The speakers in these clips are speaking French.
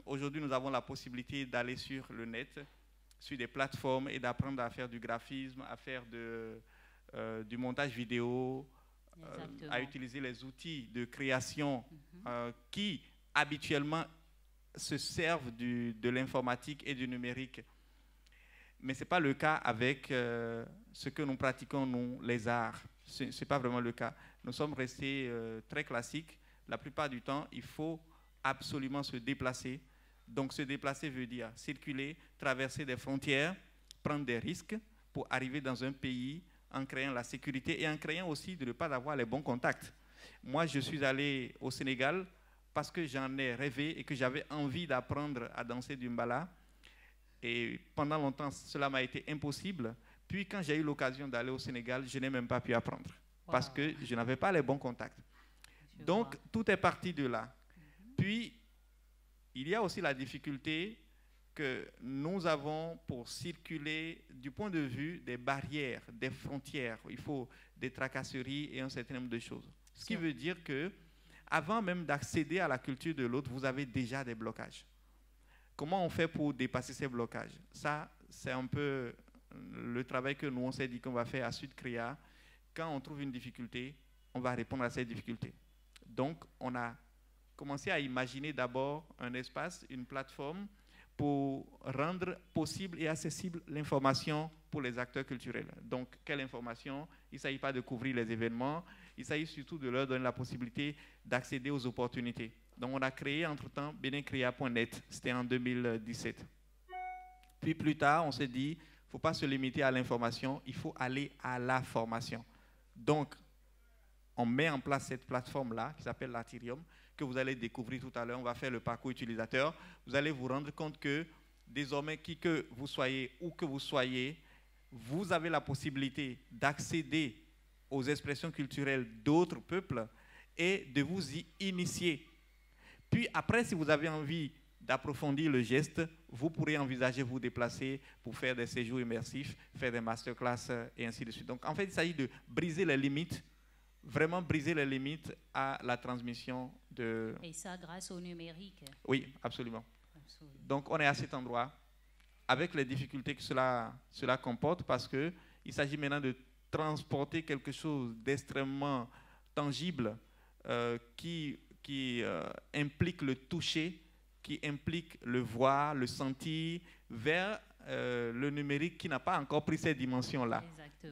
Aujourd'hui, nous avons la possibilité d'aller sur le net, sur des plateformes et d'apprendre à faire du graphisme, à faire du montage vidéo, à utiliser les outils de création qui habituellement se servent de l'informatique et du numérique. Mais ce n'est pas le cas avec ce que nous pratiquons, nous, les arts. Ce n'est pas vraiment le cas. Nous sommes restés très classiques. La plupart du temps, il faut absolument se déplacer. Donc, se déplacer veut dire circuler, traverser des frontières, prendre des risques pour arriver dans un pays en créant la sécurité et en créant aussi de ne pas avoir les bons contacts. Moi, je suis allé au Sénégal parce que j'en ai rêvé et que j'avais envie d'apprendre à danser du mbala. Et pendant longtemps, cela m'a été impossible. Puis, quand j'ai eu l'occasion d'aller au Sénégal, je n'ai même pas pu apprendre parce que je n'avais pas les bons contacts. Donc, tout est parti de là. Puis, il y a aussi la difficulté que nous avons pour circuler du point de vue des barrières, des frontières. Il faut des tracasseries et un certain nombre de choses. Ce qui veut dire que, avant même d'accéder à la culture de l'autre, vous avez déjà des blocages. Comment on fait pour dépasser ces blocages? Ça, c'est un peu le travail que nous, on s'est dit qu'on va faire à Sud Créa. Quand on trouve une difficulté, on va répondre à cette difficulté. Donc, on a commencé à imaginer d'abord un espace, une plateforme pour rendre possible et accessible l'information pour les acteurs culturels. Donc, quelle information? Il ne s'agit pas de couvrir les événements, il s'agit surtout de leur donner la possibilité d'accéder aux opportunités. Donc, on a créé entre-temps benincrea.net, c'était en 2017. Puis plus tard, on s'est dit, il ne faut pas se limiter à l'information, il faut aller à la formation. Donc, on met en place cette plateforme-là qui s'appelle l'Artirium, que vous allez découvrir tout à l'heure. On va faire le parcours utilisateur. Vous allez vous rendre compte que désormais, qui que vous soyez, où que vous soyez, vous avez la possibilité d'accéder aux expressions culturelles d'autres peuples et de vous y initier. Puis après, si vous avez envie d'approfondir le geste, vous pourrez envisager vous déplacer pour faire des séjours immersifs, faire des masterclass et ainsi de suite. Donc en fait, il s'agit de briser les limites, vraiment briser les limites à la transmission de... Et ça grâce au numérique. Oui, absolument. Donc on est à cet endroit, avec les difficultés que cela comporte, parce qu'il s'agit maintenant de transporter quelque chose d'extrêmement tangible qui implique le toucher, qui implique le voir, le sentir, vers le numérique qui n'a pas encore pris ces dimensions-là.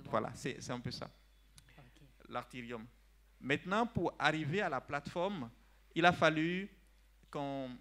Voilà, c'est un peu ça. L'Artirium. Maintenant, pour arriver à la plateforme, il a fallu qu'on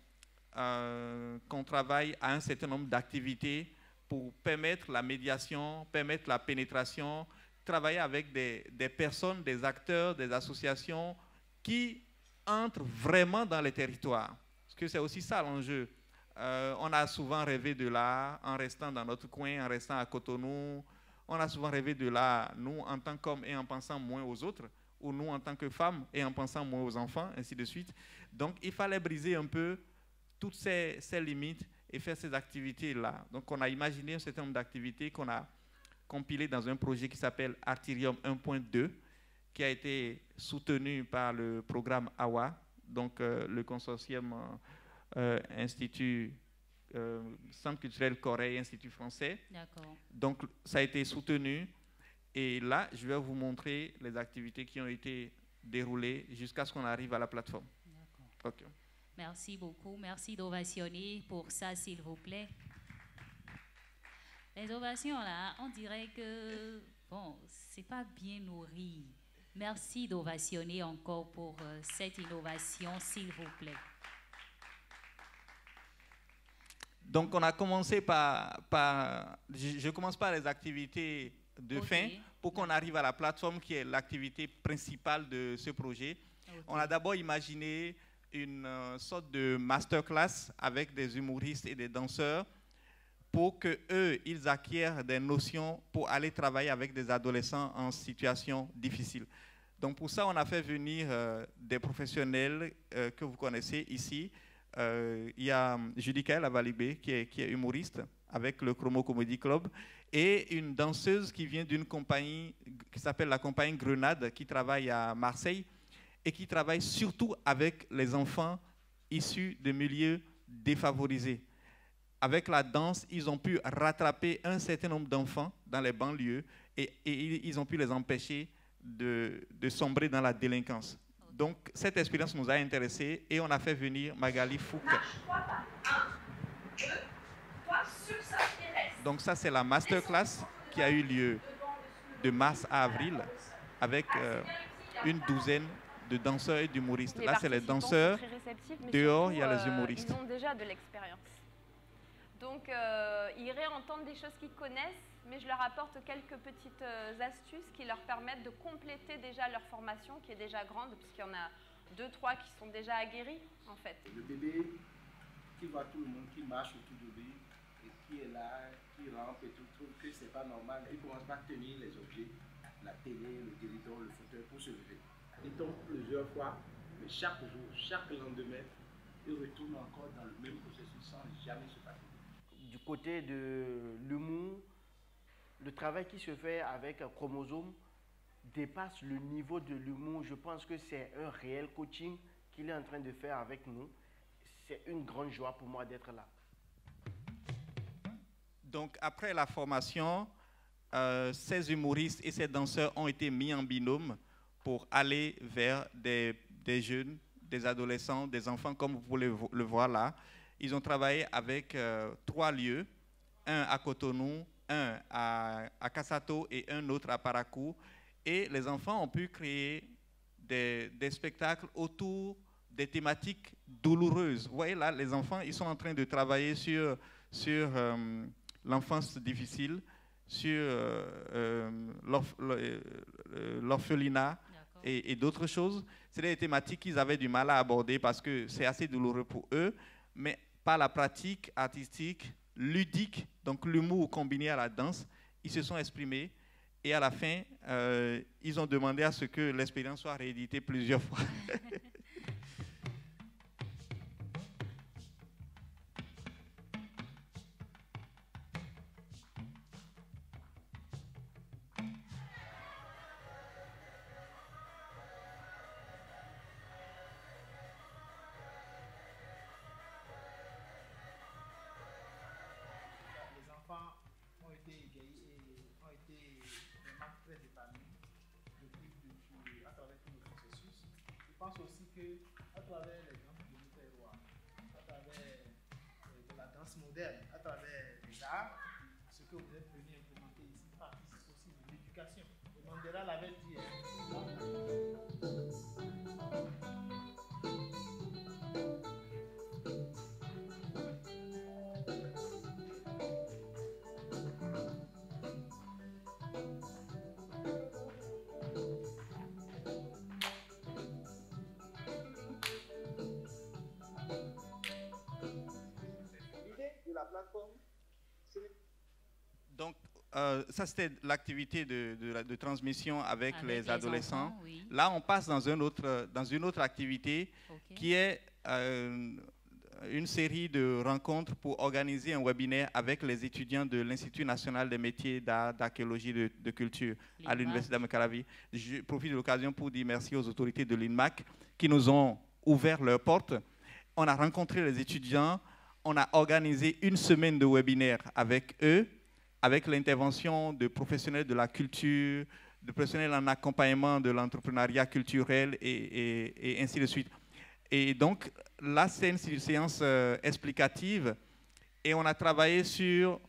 travaille à un certain nombre d'activités pour permettre la médiation, permettre la pénétration, travailler avec des personnes, des acteurs, des associations qui entrent vraiment dans les territoires. Parce que c'est aussi ça l'enjeu. On a souvent rêvé de l'art en restant dans notre coin, en restant à Cotonou. On a souvent rêvé de l'art, nous, en tant qu'hommes et en pensant moins aux autres, ou nous, en tant que femmes et en pensant moins aux enfants, ainsi de suite. Donc, il fallait briser un peu toutes ces limites et faire ces activités-là. Donc, on a imaginé un certain nombre d'activités qu'on a compilées dans un projet qui s'appelle Artirium 1.2, qui a été soutenu par le programme AWA, donc le consortium Institut Centre culturel Corée, Institut français. Donc, ça a été soutenu. Et là, je vais vous montrer les activités qui ont été déroulées jusqu'à ce qu'on arrive à la plateforme. Okay. Merci beaucoup. Merci d'ovationner pour ça, s'il vous plaît. Les ovations, là, on dirait que, bon, c'est pas bien nourri. Merci d'ovationner encore pour cette innovation, s'il vous plaît. Donc, on a commencé je commence par les activités de fin pour qu'on arrive à la plateforme qui est l'activité principale de ce projet. On a d'abord imaginé une sorte de masterclass avec des humoristes et des danseurs pour qu'eux, ils acquièrent des notions pour aller travailler avec des adolescents en situation difficile. Donc, pour ça, on a fait venir des professionnels que vous connaissez ici. Il y a Judicaël Avalibé qui est humoriste avec le Chromo Comedy Club et une danseuse qui vient d'une compagnie qui s'appelle la compagnie Grenade qui travaille à Marseille et qui travaille surtout avec les enfants issus de milieux défavorisés. Avec la danse, ils ont pu rattraper un certain nombre d'enfants dans les banlieues et ils ont pu les empêcher de sombrer dans la délinquance. Donc, cette expérience nous a intéressés et on a fait venir Magali Fouque. Donc, ça, c'est la masterclass qui a eu lieu de mars à avril avec une douzaine de danseurs et d'humoristes. Là, c'est les danseurs. Dehors, il y a les humoristes. Ils ont déjà de l'expérience. Donc, ils réentendent des choses qu'ils connaissent, mais je leur apporte quelques petites astuces qui leur permettent de compléter déjà leur formation, qui est déjà grande, puisqu'il y en a 2, 3 qui sont déjà aguerris, en fait. Le bébé qui voit tout le monde, qui marche autour de lui, et qui est là, qui rampe et tout, trouve que c'est pas normal. Il commence par tenir les objets, la télé, le guéridon, le fauteuil, pour se lever. Il tombe plusieurs fois, mais chaque jour, chaque lendemain, il retourne encore dans le même processus sans jamais se fatiguer. Du côté de l'humour, le travail qui se fait avec un chromosome dépasse le niveau de l'humour. Je pense que c'est un réel coaching qu'il est en train de faire avec nous. C'est une grande joie pour moi d'être là. Donc, après la formation, ces humoristes et ces danseurs ont été mis en binôme pour aller vers des jeunes, des adolescents, des enfants, comme vous pouvez le voir là. Ils ont travaillé avec 3 lieux, un à Cotonou, un à Kassato et un autre à Parakou. Et les enfants ont pu créer des spectacles autour des thématiques douloureuses. Vous voyez là, les enfants, ils sont en train de travailler sur l'enfance difficile, sur l'orphelinat et d'autres choses. C'est des thématiques qu'ils avaient du mal à aborder parce que c'est assez douloureux pour eux, mais par la pratique artistique, ludique, donc l'humour combiné à la danse, ils se sont exprimés et à la fin, ils ont demandé à ce que l'expérience soit rééditée plusieurs fois. Je pense aussi qu'à travers les danses de nos terroirs, à travers de la danse moderne, à travers les arts, ce que vous êtes venu implémenter ici participe aussi de l'éducation. Mandela l'avait dit. Donc, ça, c'était l'activité de transmission avec les adolescents. Enfants, oui. Là, on passe dans une autre activité qui est une série de rencontres pour organiser un webinaire avec les étudiants de l'Institut national des métiers d'art, d'archéologie, de culture à l'Université d'Amekaravi. Je profite de l'occasion pour dire merci aux autorités de l'INMAC qui nous ont ouvert leurs portes. On a rencontré les étudiants, on a organisé une semaine de webinaire avec eux, avec l'intervention de professionnels de la culture, de professionnels en accompagnement de l'entrepreneuriat culturel et ainsi de suite. Et donc, là, c'est une séance explicative et on a travaillé sur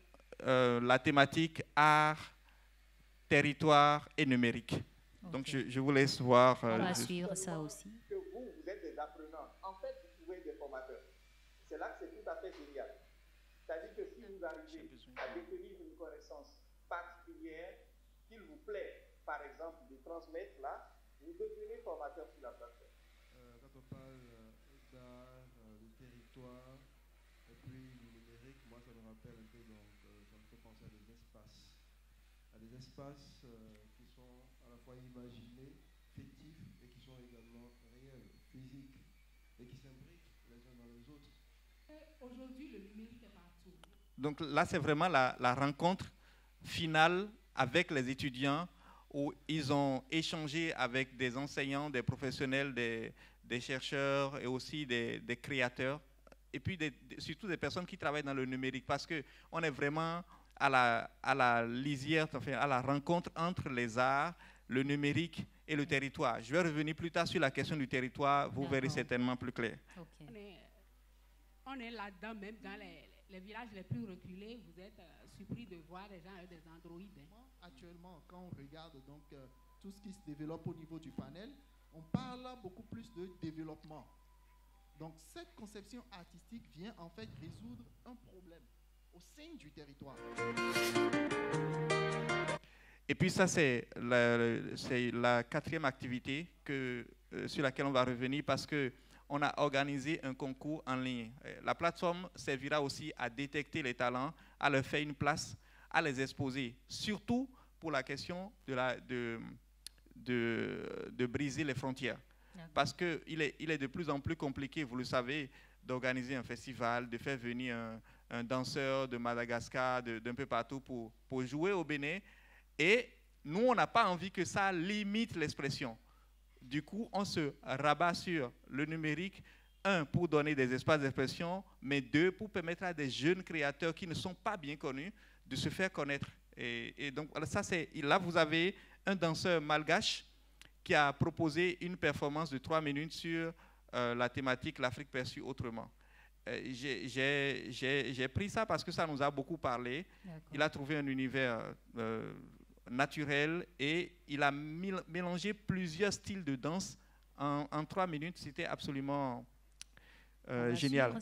la thématique art, territoire et numérique. Okay. Donc, je vous laisse voir. On va suivre ça aussi. Que vous êtes des apprenants. En fait, vous pouvez être des formateurs. C'est là que c'est tout à fait génial. C'est-à-dire que si vous arrivez à détenir une connaissance particulière qu'il vous plaît, par exemple, de transmettre là, vous devenez formateur sur la plateforme. Quand on parle d'art, de territoire, et puis du numérique, moi ça me rappelle un peu, donc ça me fait penser à des espaces. Qui sont à la fois imaginés, fictifs, et qui sont également réels, physiques, et qui s'imbriquent les uns dans les autres. Aujourd'hui, le numérique est partout. Donc là, c'est vraiment la rencontre finale avec les étudiants où ils ont échangé avec des enseignants, des professionnels, des chercheurs et aussi des créateurs et puis surtout des personnes qui travaillent dans le numérique, parce qu'on est vraiment à la lisière, enfin, à la rencontre entre les arts, le numérique et le territoire. Je vais revenir plus tard sur la question du territoire, vous verrez certainement plus clair. Okay. On est là-dedans, même dans les villages les plus reculés, vous êtes surpris de voir des gens avec des androïdes. Actuellement, quand on regarde donc, tout ce qui se développe au niveau du panel, on parle beaucoup plus de développement. Donc cette conception artistique vient en fait résoudre un problème au sein du territoire. Et puis ça, c'est la quatrième activité sur laquelle on va revenir, parce qu'on a organisé un concours en ligne. La plateforme servira aussi à détecter les talents, à leur faire une place, à les exposer, surtout pour la question de briser les frontières. Parce qu'il est de plus en plus compliqué, vous le savez, d'organiser un festival, de faire venir un danseur de Madagascar, d'un peu partout pour jouer au Bénin. Et nous, on n'a pas envie que ça limite l'expression. Du coup, on se rabat sur le numérique, un, pour donner des espaces d'expression, mais deux, pour permettre à des jeunes créateurs qui ne sont pas bien connus de se faire connaître. Et donc, là, vous avez un danseur malgache qui a proposé une performance de 3 minutes sur la thématique « L'Afrique perçue autrement ». J'ai pris ça parce que ça nous a beaucoup parlé. Il a trouvé un univers naturel et il a mélangé plusieurs styles de danse en 3 minutes. C'était absolument génial.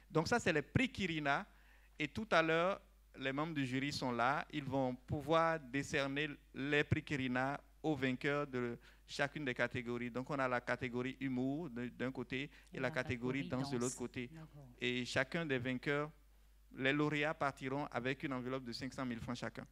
Donc ça, c'est les prix Kirina. Et tout à l'heure, les membres du jury sont là. Ils vont pouvoir décerner les prix Kirina aux vainqueurs de chacune des catégories. Donc, on a la catégorie humour d'un côté et la catégorie danse de l'autre côté. Et chacun des vainqueurs, les lauréats partiront avec une enveloppe de 500 000 francs chacun.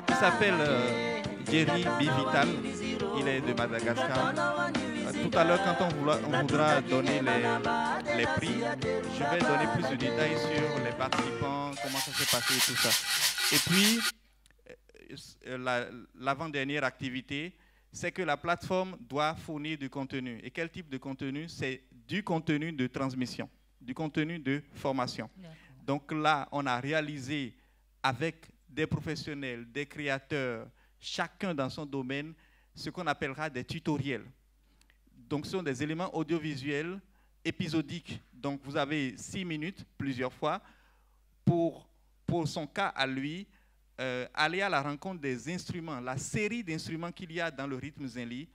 Il s'appelle Jerry Bivital, il est de Madagascar. Tout à l'heure, quand on voudra donner les prix, je vais donner plus de détails sur les participants, comment ça s'est passé et tout ça. Et puis, l'avant-dernière activité, c'est que la plateforme doit fournir du contenu. Et quel type de contenu? C'est du contenu de transmission, du contenu de formation. Donc là, on a réalisé avec des professionnels, des créateurs, chacun dans son domaine, ce qu'on appellera des tutoriels. Donc ce sont des éléments audiovisuels épisodiques. Donc vous avez 6 minutes, plusieurs fois, pour son cas à lui, aller à la rencontre des instruments, la série d'instruments qu'il y a dans le rythme Zenli,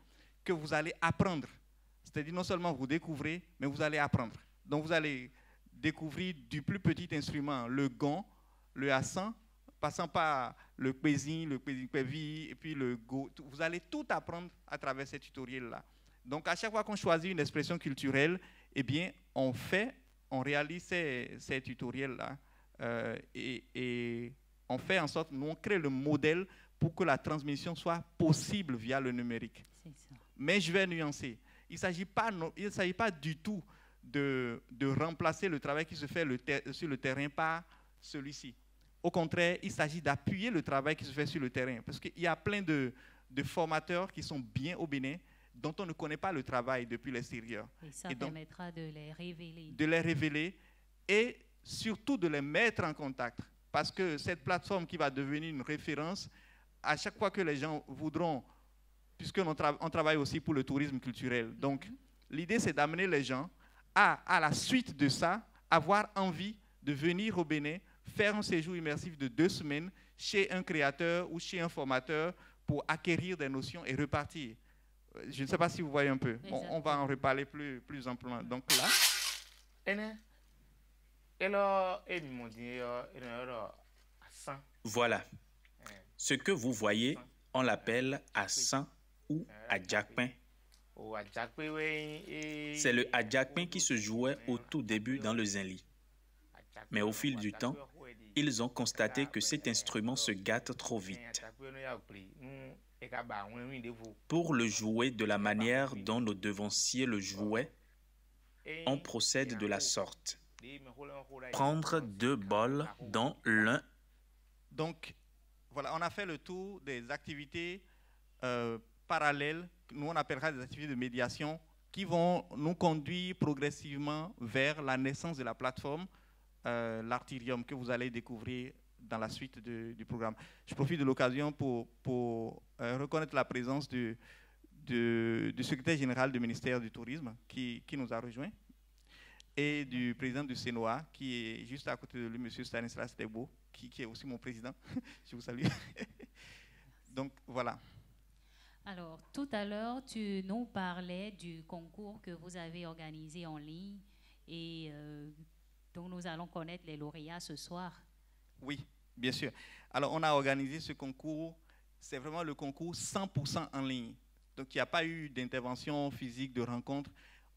que vous allez apprendre. C'est-à-dire non seulement vous découvrez, mais vous allez apprendre. Donc vous allez découvrir du plus petit instrument, le gong, le hassan, passant par le kwezin, le kwezin-kwevi, et puis le go. Vous allez tout apprendre à travers ces tutoriels-là. Donc à chaque fois qu'on choisit une expression culturelle, eh bien, on réalise ces tutoriels-là et on fait en sorte, nous on crée le modèle pour que la transmission soit possible via le numérique. Mais je vais nuancer. Il ne s'agit pas du tout de remplacer le travail qui se fait sur le terrain par celui-ci. Au contraire, il s'agit d'appuyer le travail qui se fait sur le terrain. Parce qu'il y a plein de formateurs qui sont bien au Bénin, dont on ne connaît pas le travail depuis l'extérieur. Et ça permettra de les révéler. De les révéler et surtout de les mettre en contact. Parce que cette plateforme qui va devenir une référence, à chaque fois que les gens voudront, puisqu'on travaille aussi pour le tourisme culturel. Donc, l'idée, c'est d'amener les gens à la suite de ça, avoir envie de venir au Bénin, faire un séjour immersif de 2 semaines chez un créateur ou chez un formateur pour acquérir des notions et repartir. Je ne sais pas si vous voyez un peu. On va en reparler plus amplement. Donc là. Voilà. Ce que vous voyez, on l'appelle Assan ou Adjakpin. C'est le Adjakpin qui se jouait au tout début dans le Zinli. Mais au fil du temps, ils ont constaté que cet instrument se gâte trop vite. Pour le jouer de la manière dont nos devanciers le jouaient, on procède de la sorte. Prendre 2 bols dont l'un. Donc, voilà, on a fait le tour des activités parallèles, nous on appellera des activités de médiation, qui vont nous conduire progressivement vers la naissance de la plateforme, l'Artirium, que vous allez découvrir dans la suite du programme. Je profite de l'occasion pour reconnaître la présence du secrétaire général du ministère du Tourisme qui nous a rejoints et du président du CNOA qui est juste à côté de lui, M. Stanislas Debo, qui est aussi mon président. Je vous salue. Donc, voilà. Alors, tout à l'heure, tu nous parlais du concours que vous avez organisé en ligne et dont nous allons connaître les lauréats ce soir. Oui, bien sûr. Alors, on a organisé ce concours. C'est vraiment le concours 100% en ligne. Donc, il n'y a pas eu d'intervention physique, de rencontre.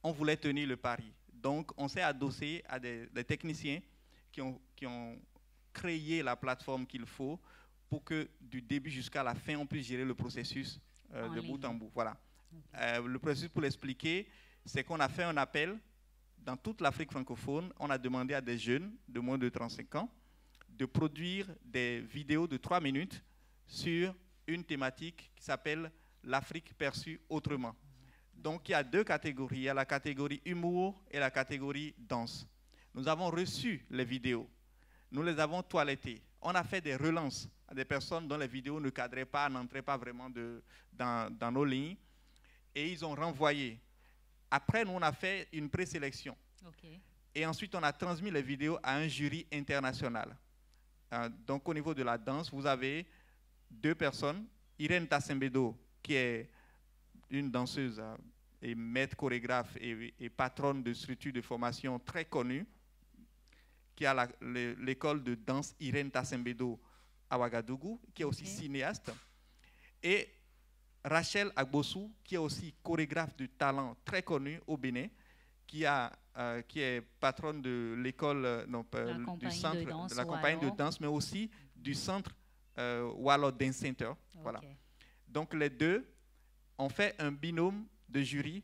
On voulait tenir le pari. Donc, on s'est adossé à des techniciens qui ont créé la plateforme qu'il faut pour que du début jusqu'à la fin, on puisse gérer le processus de bout en bout. Voilà. Okay. Le processus, pour l'expliquer, c'est qu'on a fait un appel dans toute l'Afrique francophone. On a demandé à des jeunes de moins de 35 ans de produire des vidéos de 3 minutes sur une thématique qui s'appelle l'Afrique perçue autrement. Donc, il y a 2 catégories. Il y a la catégorie humour et la catégorie danse. Nous avons reçu les vidéos. Nous les avons toilettées. On a fait des relances à des personnes dont les vidéos ne cadraient pas, n'entraient pas vraiment dans nos lignes. Et ils ont renvoyé. Après, nous, on a fait une présélection. Okay. Et ensuite, on a transmis les vidéos à un jury international. Donc, au niveau de la danse, vous avez 2 personnes. Irène Tassembedo, qui est une danseuse et maître chorégraphe et patronne de structure de formation très connue, qui a l'école de danse Irène Tassembedo à Ouagadougou, qui est aussi cinéaste. Et Rachel Agbossou, qui est aussi chorégraphe de talent très connue au Bénin, qui est patronne de l'école, du centre de la compagnie de danse, mais aussi du centre Wallo Dance Center. Okay. Voilà. Donc les 2 ont fait un binôme de jury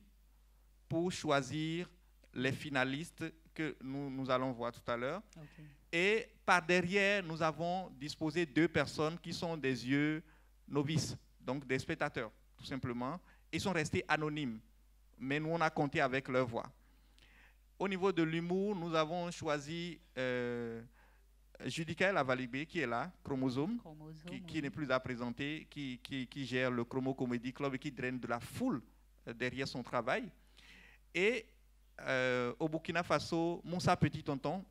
pour choisir les finalistes que nous allons voir tout à l'heure. Okay. Et par derrière, nous avons disposé 2 personnes qui sont des yeux novices, donc des spectateurs, tout simplement. Ils sont restés anonymes, mais nous, on a compté avec leur voix. Au niveau de l'humour, nous avons choisi Judicaël Avalibé, qui est là, Chromosome, qui n'est plus à présenter, qui gère le Chromo Comedy Club et qui draine de la foule derrière son travail. Et au Burkina Faso, Moussa Petit Tonton,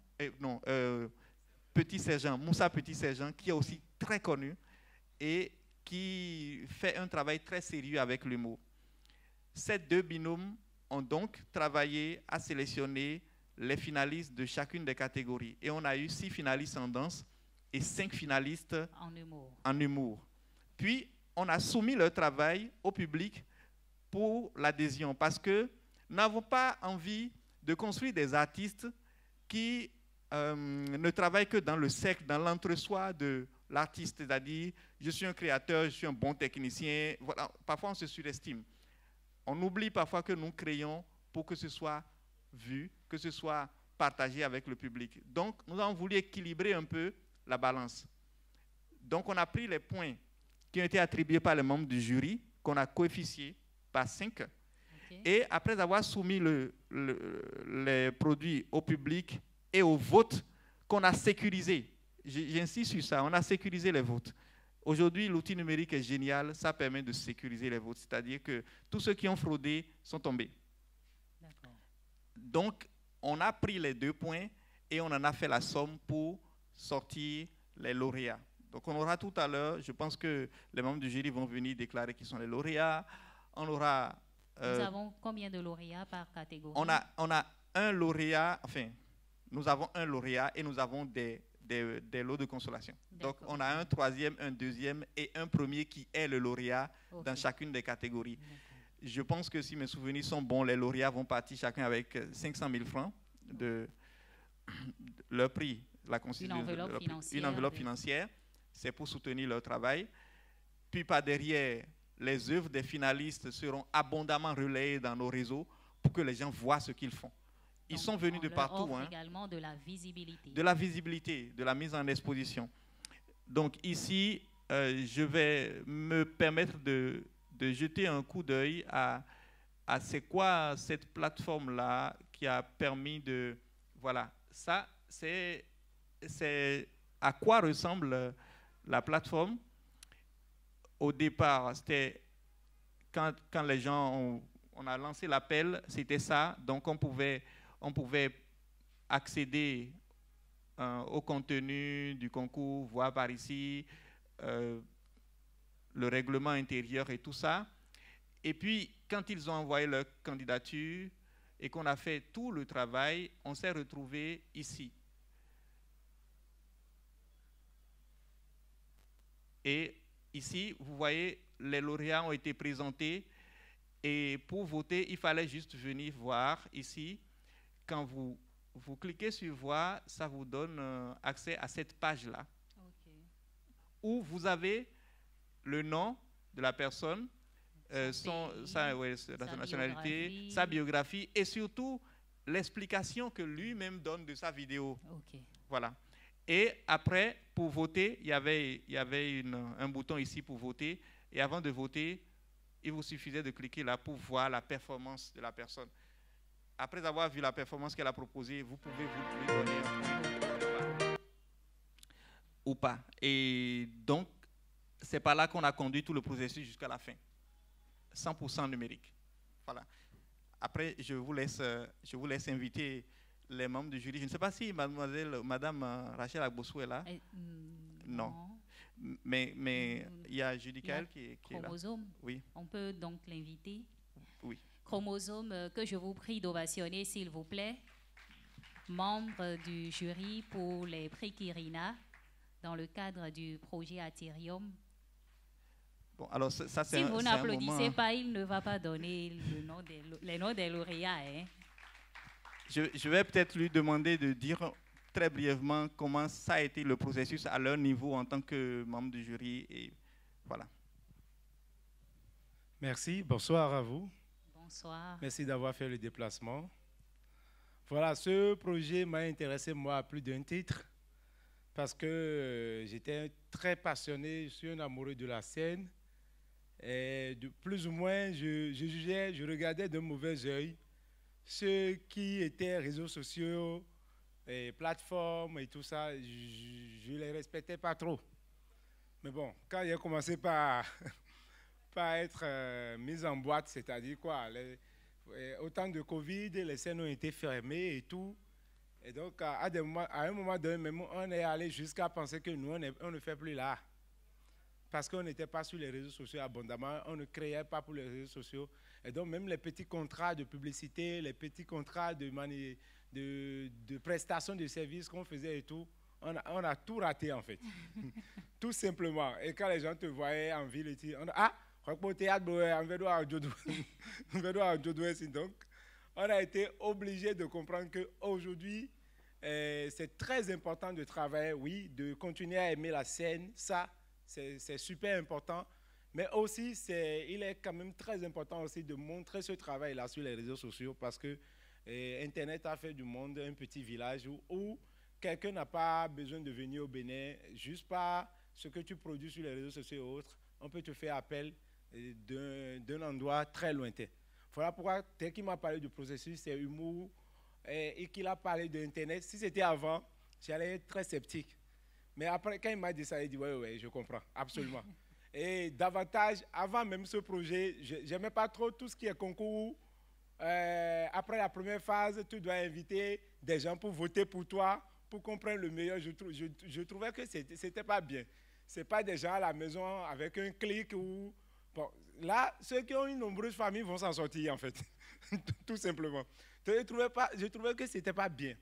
Petit Sergent, Moussa Petit Sergent, qui est aussi très connu et qui fait un travail très sérieux avec l'humour. Ces 2 binômes ont donc travaillé à sélectionner les finalistes de chacune des catégories. Et on a eu 6 finalistes en danse et 5 finalistes en humour. Puis, on a soumis leur travail au public pour l'adhésion parce que nous n'avons pas envie de construire des artistes qui ne travaillent que dans le cercle, dans l'entre-soi de l'artiste, c'est-à-dire je suis un créateur, je suis un bon technicien. Voilà. Parfois, on se surestime. On oublie parfois que nous créons pour que ce soit vu, que ce soit partagé avec le public. Donc, nous avons voulu équilibrer un peu la balance. Donc, on a pris les points qui ont été attribués par les membres du jury, qu'on a coefficiés par 5. Okay. Et après avoir soumis les produits au public et au vote, qu'on a sécurisé. J'insiste sur ça, on a sécurisé les votes. Aujourd'hui, l'outil numérique est génial, ça permet de sécuriser les votes, c'est-à-dire que tous ceux qui ont fraudé sont tombés. Donc, on a pris les 2 points et on en a fait la somme pour sortir les lauréats. Donc, on aura tout à l'heure, je pense que les membres du jury vont venir déclarer qui sont les lauréats. On aura... nous avons combien de lauréats par catégorie? On a un lauréat, enfin, nous avons un lauréat et nous avons des lots de consolation. Donc, on a un troisième, un deuxième et un premier qui est le lauréat dans chacune des catégories. Je pense que si mes souvenirs sont bons, les lauréats vont partir chacun avec 500 000 francs de leur prix. Une enveloppe financière. C'est pour soutenir leur travail. Puis par derrière, les œuvres des finalistes seront abondamment relayées dans nos réseaux pour que les gens voient ce qu'ils font. Ils sont venus de partout. Hein. Également de la visibilité. De la visibilité, de la mise en exposition. Donc ici, je vais me permettre de jeter un coup d'œil à c'est quoi cette plateforme-là qui a permis de... Voilà, ça, c'est à quoi ressemble la plateforme. Au départ, c'était quand les gens, on a lancé l'appel, c'était ça. Donc, on pouvait accéder au contenu du concours, voir par ici le règlement intérieur et tout ça. Et puis, quand ils ont envoyé leur candidature et qu'on a fait tout le travail, on s'est retrouvés ici. Et ici, vous voyez, les lauréats ont été présentés. Et pour voter, il fallait juste venir voir ici. Quand vous cliquez sur « Voir », ça vous donne accès à cette page-là. Où vous avez le nom de la personne, sa nationalité, sa biographie et surtout l'explication que lui-même donne de sa vidéo. Voilà. Et après, pour voter, il y avait un bouton ici pour voter. Et avant de voter, il vous suffisait de cliquer là pour voir la performance de la personne. Après avoir vu la performance qu'elle a proposée, vous pouvez vous lui donner un point ou pas. Et donc, c'est par là qu'on a conduit tout le processus jusqu'à la fin. 100% numérique. Voilà. Après, je vous laisse inviter les membres du jury. Je ne sais pas si Madame Rachel Agbossou est là. Non. Mais il y a Judicaël qui est là. Chromosome. Oui. On peut donc l'inviter. Oui. Chromosome, que je vous prie d'ovationner, s'il vous plaît. Membre du jury pour les prix Kirina dans le cadre du projet Atherium. Bon, alors ça, si vous n'applaudissez pas, il ne va pas donner les noms des lauréats. Hein. Je vais peut-être lui demander de dire très brièvement comment ça a été le processus à leur niveau en tant que membre du jury. Et voilà. Merci. Bonsoir à vous. Bonsoir. Merci d'avoir fait le déplacement. Voilà, ce projet m'a intéressé, moi, à plus d'un titre, parce que j'étais très passionné, je suis un amoureux de la scène. Et de plus ou moins, je regardais d'un mauvais œil ceux qui étaient réseaux sociaux, et plateformes et tout ça, je ne les respectais pas trop. Mais bon, quand j'ai commencé par être mis en boîte, c'est-à-dire quoi, au temps de Covid, les scènes ont été fermées et tout. Et donc, à un moment donné, on est allé jusqu'à penser que nous, on ne fait plus là. Parce qu'on n'était pas sur les réseaux sociaux abondamment, on ne créait pas pour les réseaux sociaux. Et donc, même les petits contrats de publicité, les petits contrats de prestation de services qu'on faisait et tout, on a tout raté en fait. Tout simplement. Et quand les gens te voyaient en ville, donc, on a été obligé de comprendre qu'aujourd'hui, c'est très important de travailler, oui, de continuer à aimer la scène, ça, c'est super important, mais aussi, il est quand même très important aussi de montrer ce travail-là sur les réseaux sociaux parce que Internet a fait du monde un petit village où quelqu'un n'a pas besoin de venir au Bénin, juste par ce que tu produis sur les réseaux sociaux et autres, on peut te faire appel d'un endroit très lointain. Voilà pourquoi, dès qu'il m'a parlé du processus, c'est humour, et qu'il a parlé d'Internet, si c'était avant, j'allais être très sceptique. Mais après, quand il m'a dit ça, il dit ouais, je comprends, absolument. Et davantage, avant même ce projet, je n'aimais pas trop tout ce qui est concours. Après la première phase, tu dois inviter des gens pour voter pour toi, pour qu'on prenne le meilleur. Je trouvais que ce n'était pas bien. Ce n'est pas des gens à la maison avec un clic ou... Bon, là, ceux qui ont une nombreuse famille vont s'en sortir, en fait. Tout simplement. Je trouvais que ce n'était pas bien.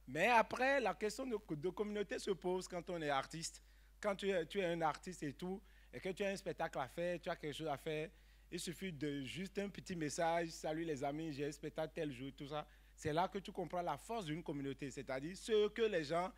Mais après, la question de communauté se pose quand on est artiste. Quand tu es un artiste et tout, et que tu as un spectacle à faire, tu as quelque chose à faire, il suffit de juste un petit message, salut les amis, j'ai un spectacle tel jour, tout ça. C'est là que tu comprends la force d'une communauté, c'est-à-dire ce que les gens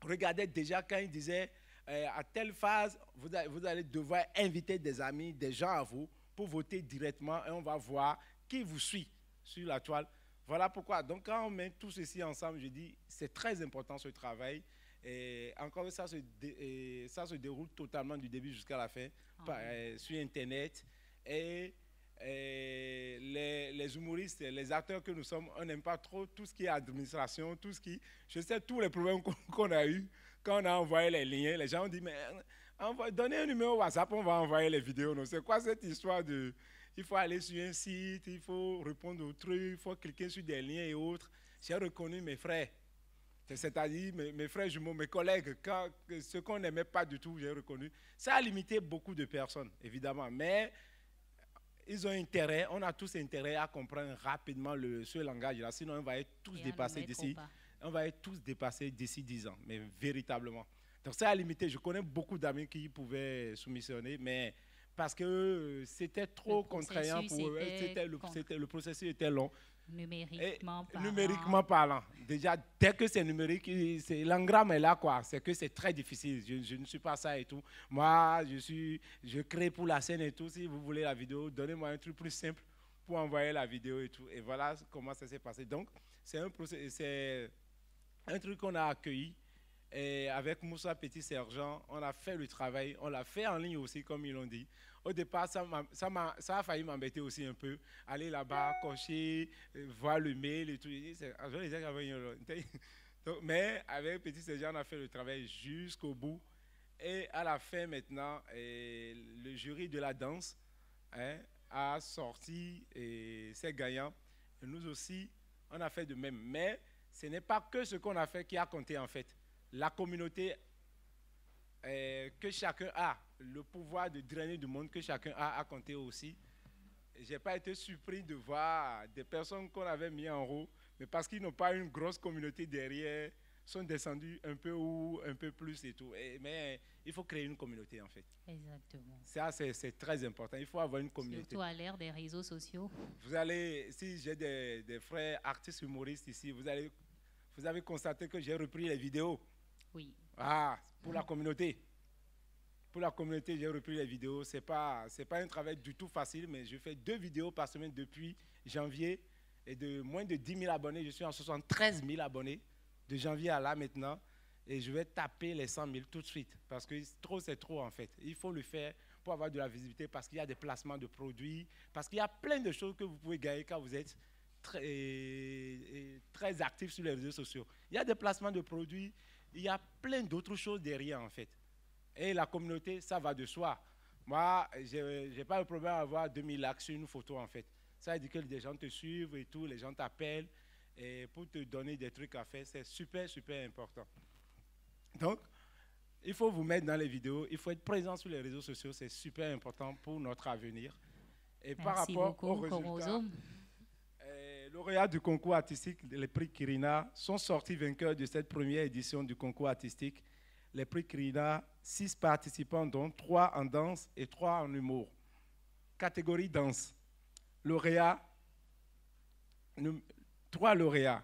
regardaient déjà quand ils disaient à telle phase, vous allez devoir inviter des amis, des gens à vous pour voter directement et on va voir qui vous suit sur la toile. Voilà pourquoi. Donc quand on met tout ceci ensemble, je dis c'est très important ce travail. Et encore ça se déroule totalement du début jusqu'à la fin sur Internet. Et les humoristes, les acteurs que nous sommes, on n'aime pas trop tout ce qui est administration, tout ce qui... Je sais tous les problèmes qu'on a eu quand on a envoyé les liens. Les gens ont dit, mais donnez un numéro WhatsApp, on va envoyer les vidéos. C'est quoi cette histoire de... Il faut aller sur un site, il faut répondre aux trucs, il faut cliquer sur des liens et autres. J'ai reconnu mes frères. C'est-à-dire mes frères jumeaux, mes collègues, ce qu'on n'aimait pas du tout, j'ai reconnu. Ça a limité beaucoup de personnes, évidemment, mais ils ont intérêt, on a tous intérêt à comprendre rapidement ce langage-là, sinon on va être tous dépassés d'ici 10 ans, mais véritablement. Donc ça a limité, je connais beaucoup d'amis qui pouvaient soumissionner, mais parce que c'était trop contraignant pour eux, le processus était long. Numériquement parlant. Déjà, dès que c'est numérique, l'engramme est là, quoi. C'est que c'est très difficile. Je ne suis pas ça et tout. Moi, je crée pour la scène et tout. Si vous voulez la vidéo, donnez-moi un truc plus simple pour envoyer la vidéo et tout. Et voilà comment ça s'est passé. Donc, c'est un truc qu'on a accueilli. Et avec Moussa Petit-Sergent, on a fait le travail. On l'a fait en ligne aussi, comme ils l'ont dit. Au départ, ça a failli m'embêter aussi un peu. Aller là-bas, cocher, voir le mail et tout. Mais avec Petit Sergent, on a fait le travail jusqu'au bout. Et à la fin, maintenant, le jury de la danse a sorti ses gagnants. Et nous aussi, on a fait de même. Mais ce n'est pas que ce qu'on a fait qui a compté, en fait. La communauté que chacun a, le pouvoir de drainer du monde que chacun a compté aussi. Je n'ai pas été surpris de voir des personnes qu'on avait mis en haut, mais parce qu'ils n'ont pas une grosse communauté derrière, sont descendus un peu ou un peu plus et tout. Mais il faut créer une communauté, en fait. Exactement. Ça, c'est très important. Il faut avoir une communauté. Surtout à l'ère des réseaux sociaux. Vous allez, si j'ai des frères artistes humoristes ici, vous avez constaté que j'ai repris les vidéos. Oui. Ah, pour la communauté. Pour la communauté, j'ai repris les vidéos. Ce n'est pas un travail du tout facile, mais je fais 2 vidéos par semaine depuis janvier. Et de moins de 10 000 abonnés, je suis en 73 000 abonnés de janvier à là maintenant. Et je vais taper les 100 000 tout de suite. Parce que trop, c'est trop en fait. Il faut le faire pour avoir de la visibilité, parce qu'il y a des placements de produits, parce qu'il y a plein de choses que vous pouvez gagner quand vous êtes très actif sur les réseaux sociaux. Il y a des placements de produits. Il y a plein d'autres choses derrière, en fait. Et la communauté, ça va de soi. Moi, je n'ai pas le problème à avoir 2000 likes sur une photo, en fait. Ça veut dire que des gens te suivent et tout, les gens t'appellent et pour te donner des trucs à faire. C'est super, super important. Donc, il faut vous mettre dans les vidéos, il faut être présent sur les réseaux sociaux. C'est super important pour notre avenir. Et par rapport aux résultats, lauréats du concours artistique, les prix Kirina, sont sortis vainqueurs de cette première édition du concours artistique. Les prix Kirina, 6 participants, dont 3 en danse et 3 en humour. Catégorie danse. Lauréats, 3 lauréats.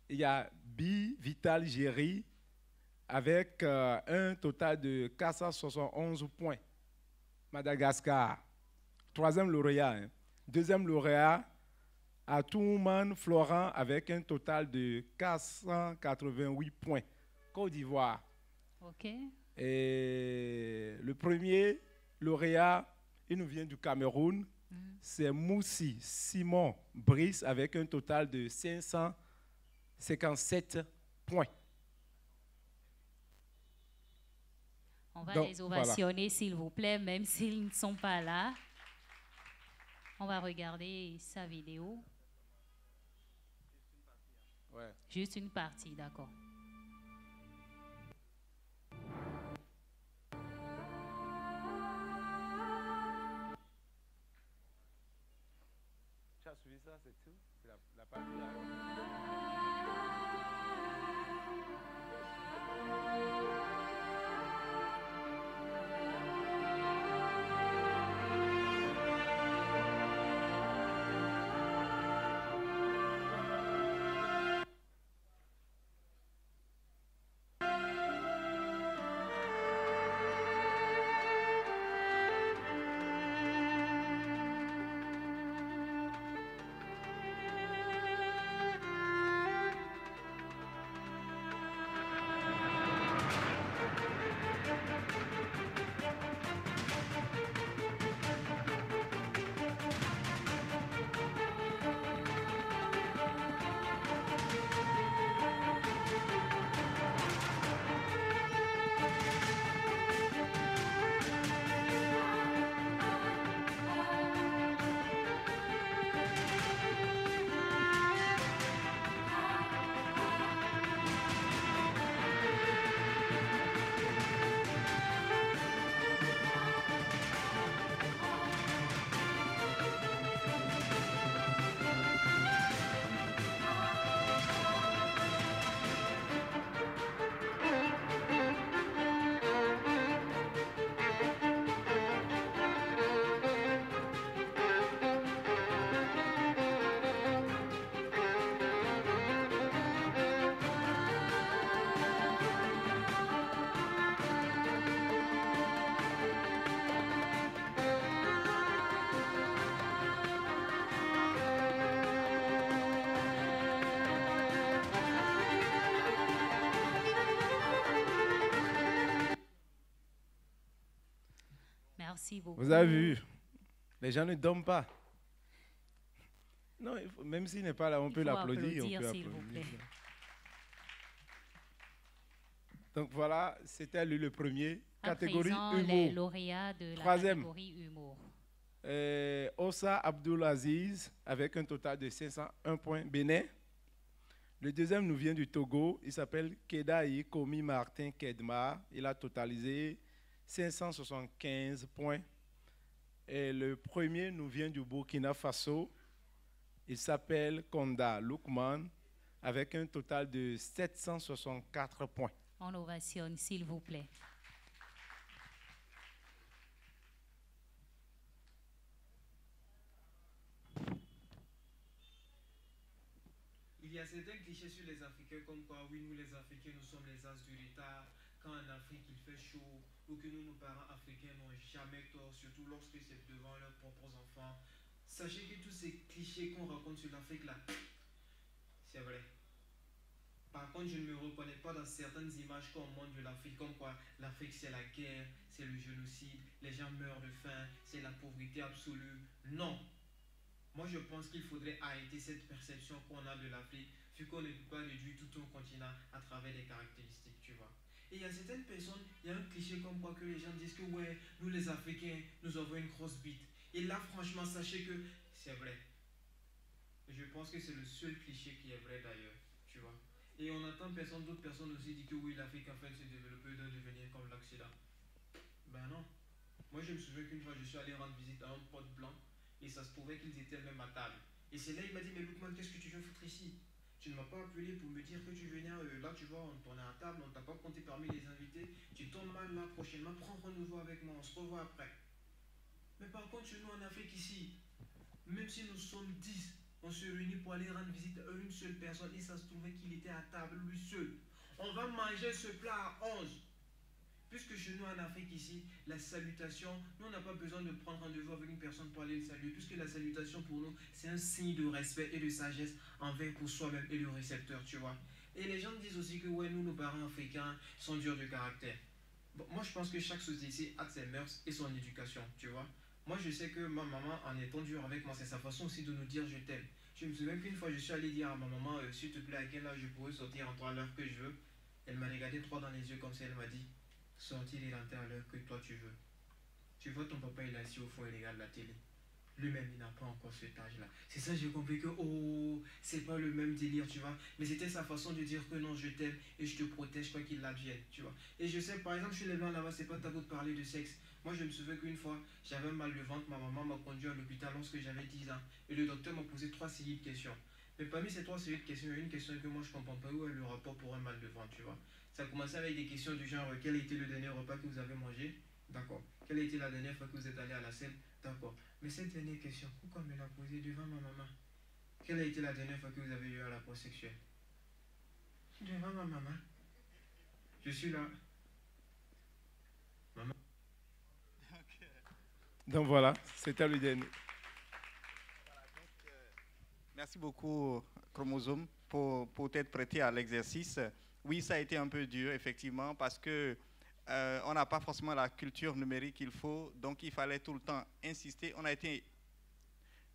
Il y a Bi Vital Géry avec un total de 471 points. Madagascar. 3e lauréat. Hein. 2e lauréat, Atouman Florent avec un total de 488 points. Côte d'Ivoire. OK. Et le premier lauréat, il nous vient du Cameroun. C'est Moussi Simon Brice avec un total de 557 points. On va les ovationner, s'il vous plaît, même s'ils ne sont pas là. On va regarder sa vidéo. Ouais. Juste une partie, d'accord. suivi ça, c'est tout. C'est la partie là. Merci beaucoup. Vous avez vu, les gens ne dorment pas. Non, même s'il n'est pas là, on peut l'applaudir. S'il vous plaît. Donc voilà, c'était le premier. À catégorie présent, humour. les lauréats de la catégorie humour. Ossa Abdulaziz, avec un total de 501 points, Bénin. Le deuxième nous vient du Togo. Il s'appelle Kedaï Komi Martin Kedma. Il a totalisé 575 points. Et le premier nous vient du Burkina Faso. Il s'appelle Konda Lukman, avec un total de 764 points. On ovationne, s'il vous plaît. Il y a certains clichés sur les Africains comme quoi, oui, nous les Africains, nous sommes les as du retard. Quand en Afrique il fait chaud, ou que nous, nos parents africains n'ont jamais tort, surtout lorsque c'est devant leurs propres enfants. Sachez que tous ces clichés qu'on raconte sur l'Afrique là, c'est vrai. Par contre, je ne me reconnais pas dans certaines images qu'on montre de l'Afrique, comme quoi l'Afrique c'est la guerre, c'est le génocide, les gens meurent de faim, c'est la pauvreté absolue. Non. Moi, je pense qu'il faudrait arrêter cette perception qu'on a de l'Afrique, vu qu'on ne peut pas réduire tout un continent à travers des caractéristiques, tu vois. Et il y a certaines personnes, il y a un cliché comme quoi que les gens disent que ouais, nous les Africains, nous avons une grosse bite. Et là, franchement, sachez que c'est vrai. Je pense que c'est le seul cliché qui est vrai d'ailleurs, tu vois. Et on entend d'autres personnes aussi dire que oui, l'Afrique en fait se développer doit devenir comme l'Occident. Ben non. Moi, je me souviens qu'une fois, je suis allé rendre visite à un pote blanc. Et ça se trouvait qu'ils étaient même à table. Et c'est là il m'a dit, mais Lukman, qu'est-ce que tu viens foutre ici? Tu ne m'as pas appelé pour me dire que tu venais, là tu vois, on est à table, on ne t'a pas compté parmi les invités. Tu tombes mal là prochainement, prends rendez-vous avec moi, on se revoit après. Mais par contre, chez nous en Afrique ici, même si nous sommes 10, on se réunit pour aller rendre visite à une seule personne et ça se trouvait qu'il était à table, lui seul. On va manger ce plat à 11. Puisque chez nous en Afrique ici, la salutation, nous on n'a pas besoin de prendre rendez-vous avec une personne pour aller le saluer, puisque la salutation pour nous, c'est un signe de respect et de sagesse envers pour soi-même et le récepteur, tu vois. Et les gens disent aussi que ouais, nous, nos parents africains sont durs de caractère. Bon, moi je pense que chaque société a ses mœurs et son éducation, tu vois. Moi je sais que ma maman, en étant dure avec moi, c'est sa façon aussi de nous dire je t'aime. Je me souviens qu'une fois je suis allé dire à ma maman, s'il te plaît, à quelle heure je pourrais sortir en 3 l'heure que je veux. Elle m'a regardé droit dans les yeux comme ça, elle m'a dit, sortir et rentrer à l'heure que toi tu veux. Tu vois ton papa il est assis au fond et il regarde la télé. lui-même, il n'a pas encore cet âge-là. C'est ça, j'ai compris que, oh, c'est pas le même délire, tu vois. Mais c'était sa façon de dire que non, je t'aime et je te protège quoi qu'il advienne, tu vois. Et je sais, par exemple, chez les Blancs là-bas, c'est pas tabou de parler de sexe. Moi, je me souviens qu'une fois, j'avais mal de ventre, ma maman m'a conduit à l'hôpital lorsque j'avais 10 ans. Et le docteur m'a posé 3 séries de questions. Mais parmi ces 3 séries de questions, il y a une question que moi, je comprends pas. Où est le rapport pour un mal de ventre, tu vois. Ça a commencé avec des questions du genre, quel a été le dernier repas que vous avez mangé? D'accord. Quelle a été la dernière fois que vous êtes allé à la scène? D'accord. Mais cette dernière question, pourquoi me la poser devant ma maman? Quelle a été la dernière fois que vous avez eu un rapport sexuel? Devant ma maman. Je suis là. Maman. Donc voilà, c'était le dernier. Merci beaucoup, Chromosome, pour t'être prêté à l'exercice. Oui, ça a été un peu dur, effectivement, parce que on n'a pas forcément la culture numérique qu'il faut, donc il fallait tout le temps insister.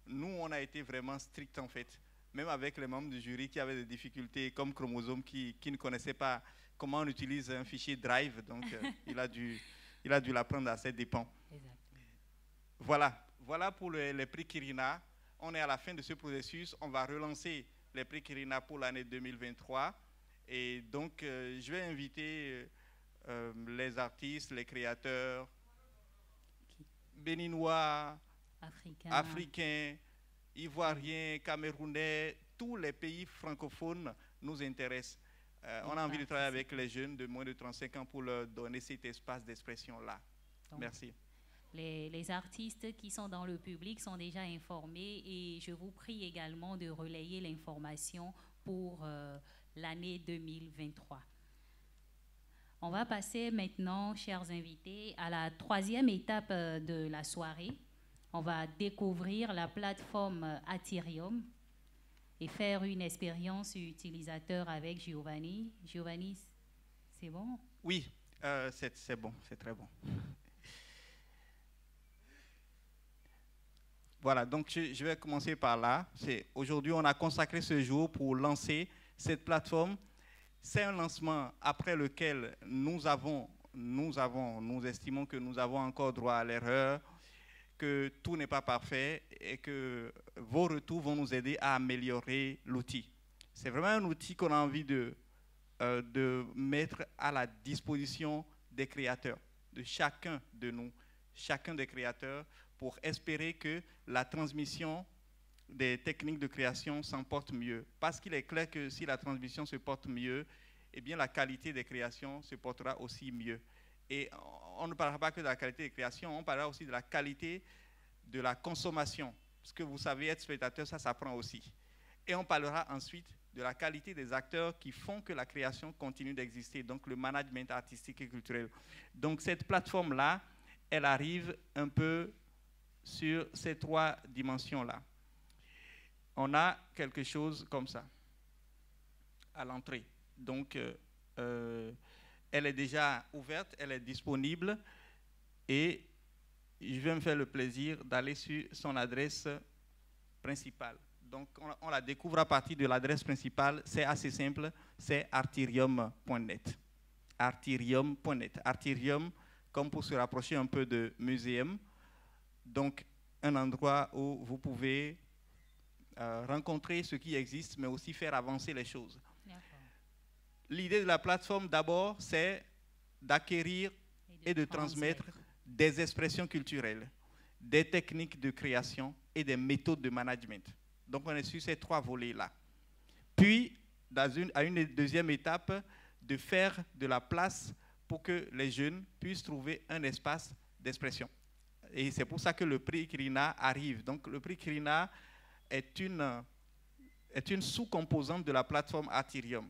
Nous, on a été vraiment strict, en fait, même avec les membres du jury qui avaient des difficultés, comme Chromosome, qui ne connaissait pas comment on utilise un fichier Drive, donc il a dû l'apprendre à ses dépens. Voilà pour les prix Kirina. On est à la fin de ce processus. On va relancer les prix Kirina pour l'année 2023. Et donc, je vais inviter les artistes, les créateurs béninois, africains, ivoiriens, camerounais, tous les pays francophones nous intéressent. On a envie de travailler avec les jeunes de moins de 35 ans pour leur donner cet espace d'expression-là. Merci. Les artistes qui sont dans le public sont déjà informés et je vous prie également de relayer l'information pour l'année 2023. On va passer maintenant, chers invités, à la 3e étape de la soirée. On va découvrir la plateforme Artyrium et faire une expérience utilisateur avec Giovanni. Giovanni, c'est bon? Oui, c'est bon, c'est très bon. Voilà, donc je vais commencer par là. Aujourd'hui, on a consacré ce jour pour lancer cette plateforme. C'est un lancement après lequel nous estimons que nous avons encore droit à l'erreur, que tout n'est pas parfait et que vos retours vont nous aider à améliorer l'outil. C'est vraiment un outil qu'on a envie de mettre à la disposition des créateurs, de chacun de nous, chacun des créateurs, pour espérer que la transmission des techniques de création s'en porte mieux. Parce qu'il est clair que si la transmission se porte mieux, eh bien la qualité des créations se portera aussi mieux. Et on ne parlera pas que de la qualité des créations, on parlera aussi de la qualité de la consommation. Parce que vous savez, être spectateur, ça s'apprend aussi. Et on parlera ensuite de la qualité des acteurs qui font que la création continue d'exister, donc le management artistique et culturel. Donc cette plateforme-là, elle arrive un peu sur ces 3 dimensions-là. On a quelque chose comme ça à l'entrée. Donc, elle est déjà ouverte, elle est disponible et je vais me faire le plaisir d'aller sur son adresse principale. Donc, on la découvre à partir de l'adresse principale. C'est assez simple, c'est artyrium.net. Artyrium.net. Artyrium, comme pour se rapprocher un peu de muséum. Donc, un endroit où vous pouvez rencontrer ce qui existe, mais aussi faire avancer les choses. L'idée de la plateforme, d'abord, c'est d'acquérir et de transmettre des expressions culturelles, des techniques de création et des méthodes de management. Donc, on est sur ces 3 volets-là. Puis, à une deuxième étape, de faire de la place pour que les jeunes puissent trouver un espace d'expression. Et c'est pour ça que le prix Kirina arrive. Donc, le prix Kirina est une sous-composante de la plateforme Artyrium.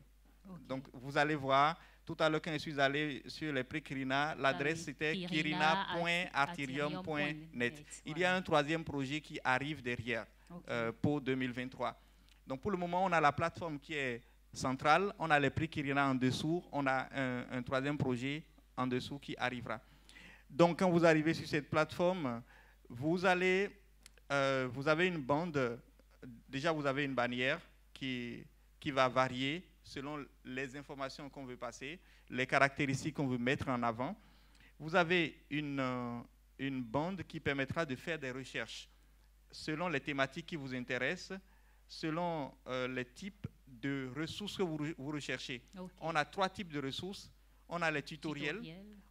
Okay. Donc, vous allez voir, tout à l'heure, quand je suis allé sur les prix Kirina, l'adresse c'était kirina.artyrium.net. Il y a un 3e projet qui arrive derrière pour 2023. Donc, pour le moment, on a la plateforme qui est centrale, on a les prix Kirina en dessous, on a un 3e projet en dessous qui arrivera. Donc, quand vous arrivez sur cette plateforme, vous avez une bande, déjà vous avez une bannière qui va varier selon les informations qu'on veut passer, les caractéristiques qu'on veut mettre en avant. Vous avez une bande qui permettra de faire des recherches selon les thématiques qui vous intéressent, selon les types de ressources que vous recherchez. Okay. On a 3 types de ressources. On a les tutoriels,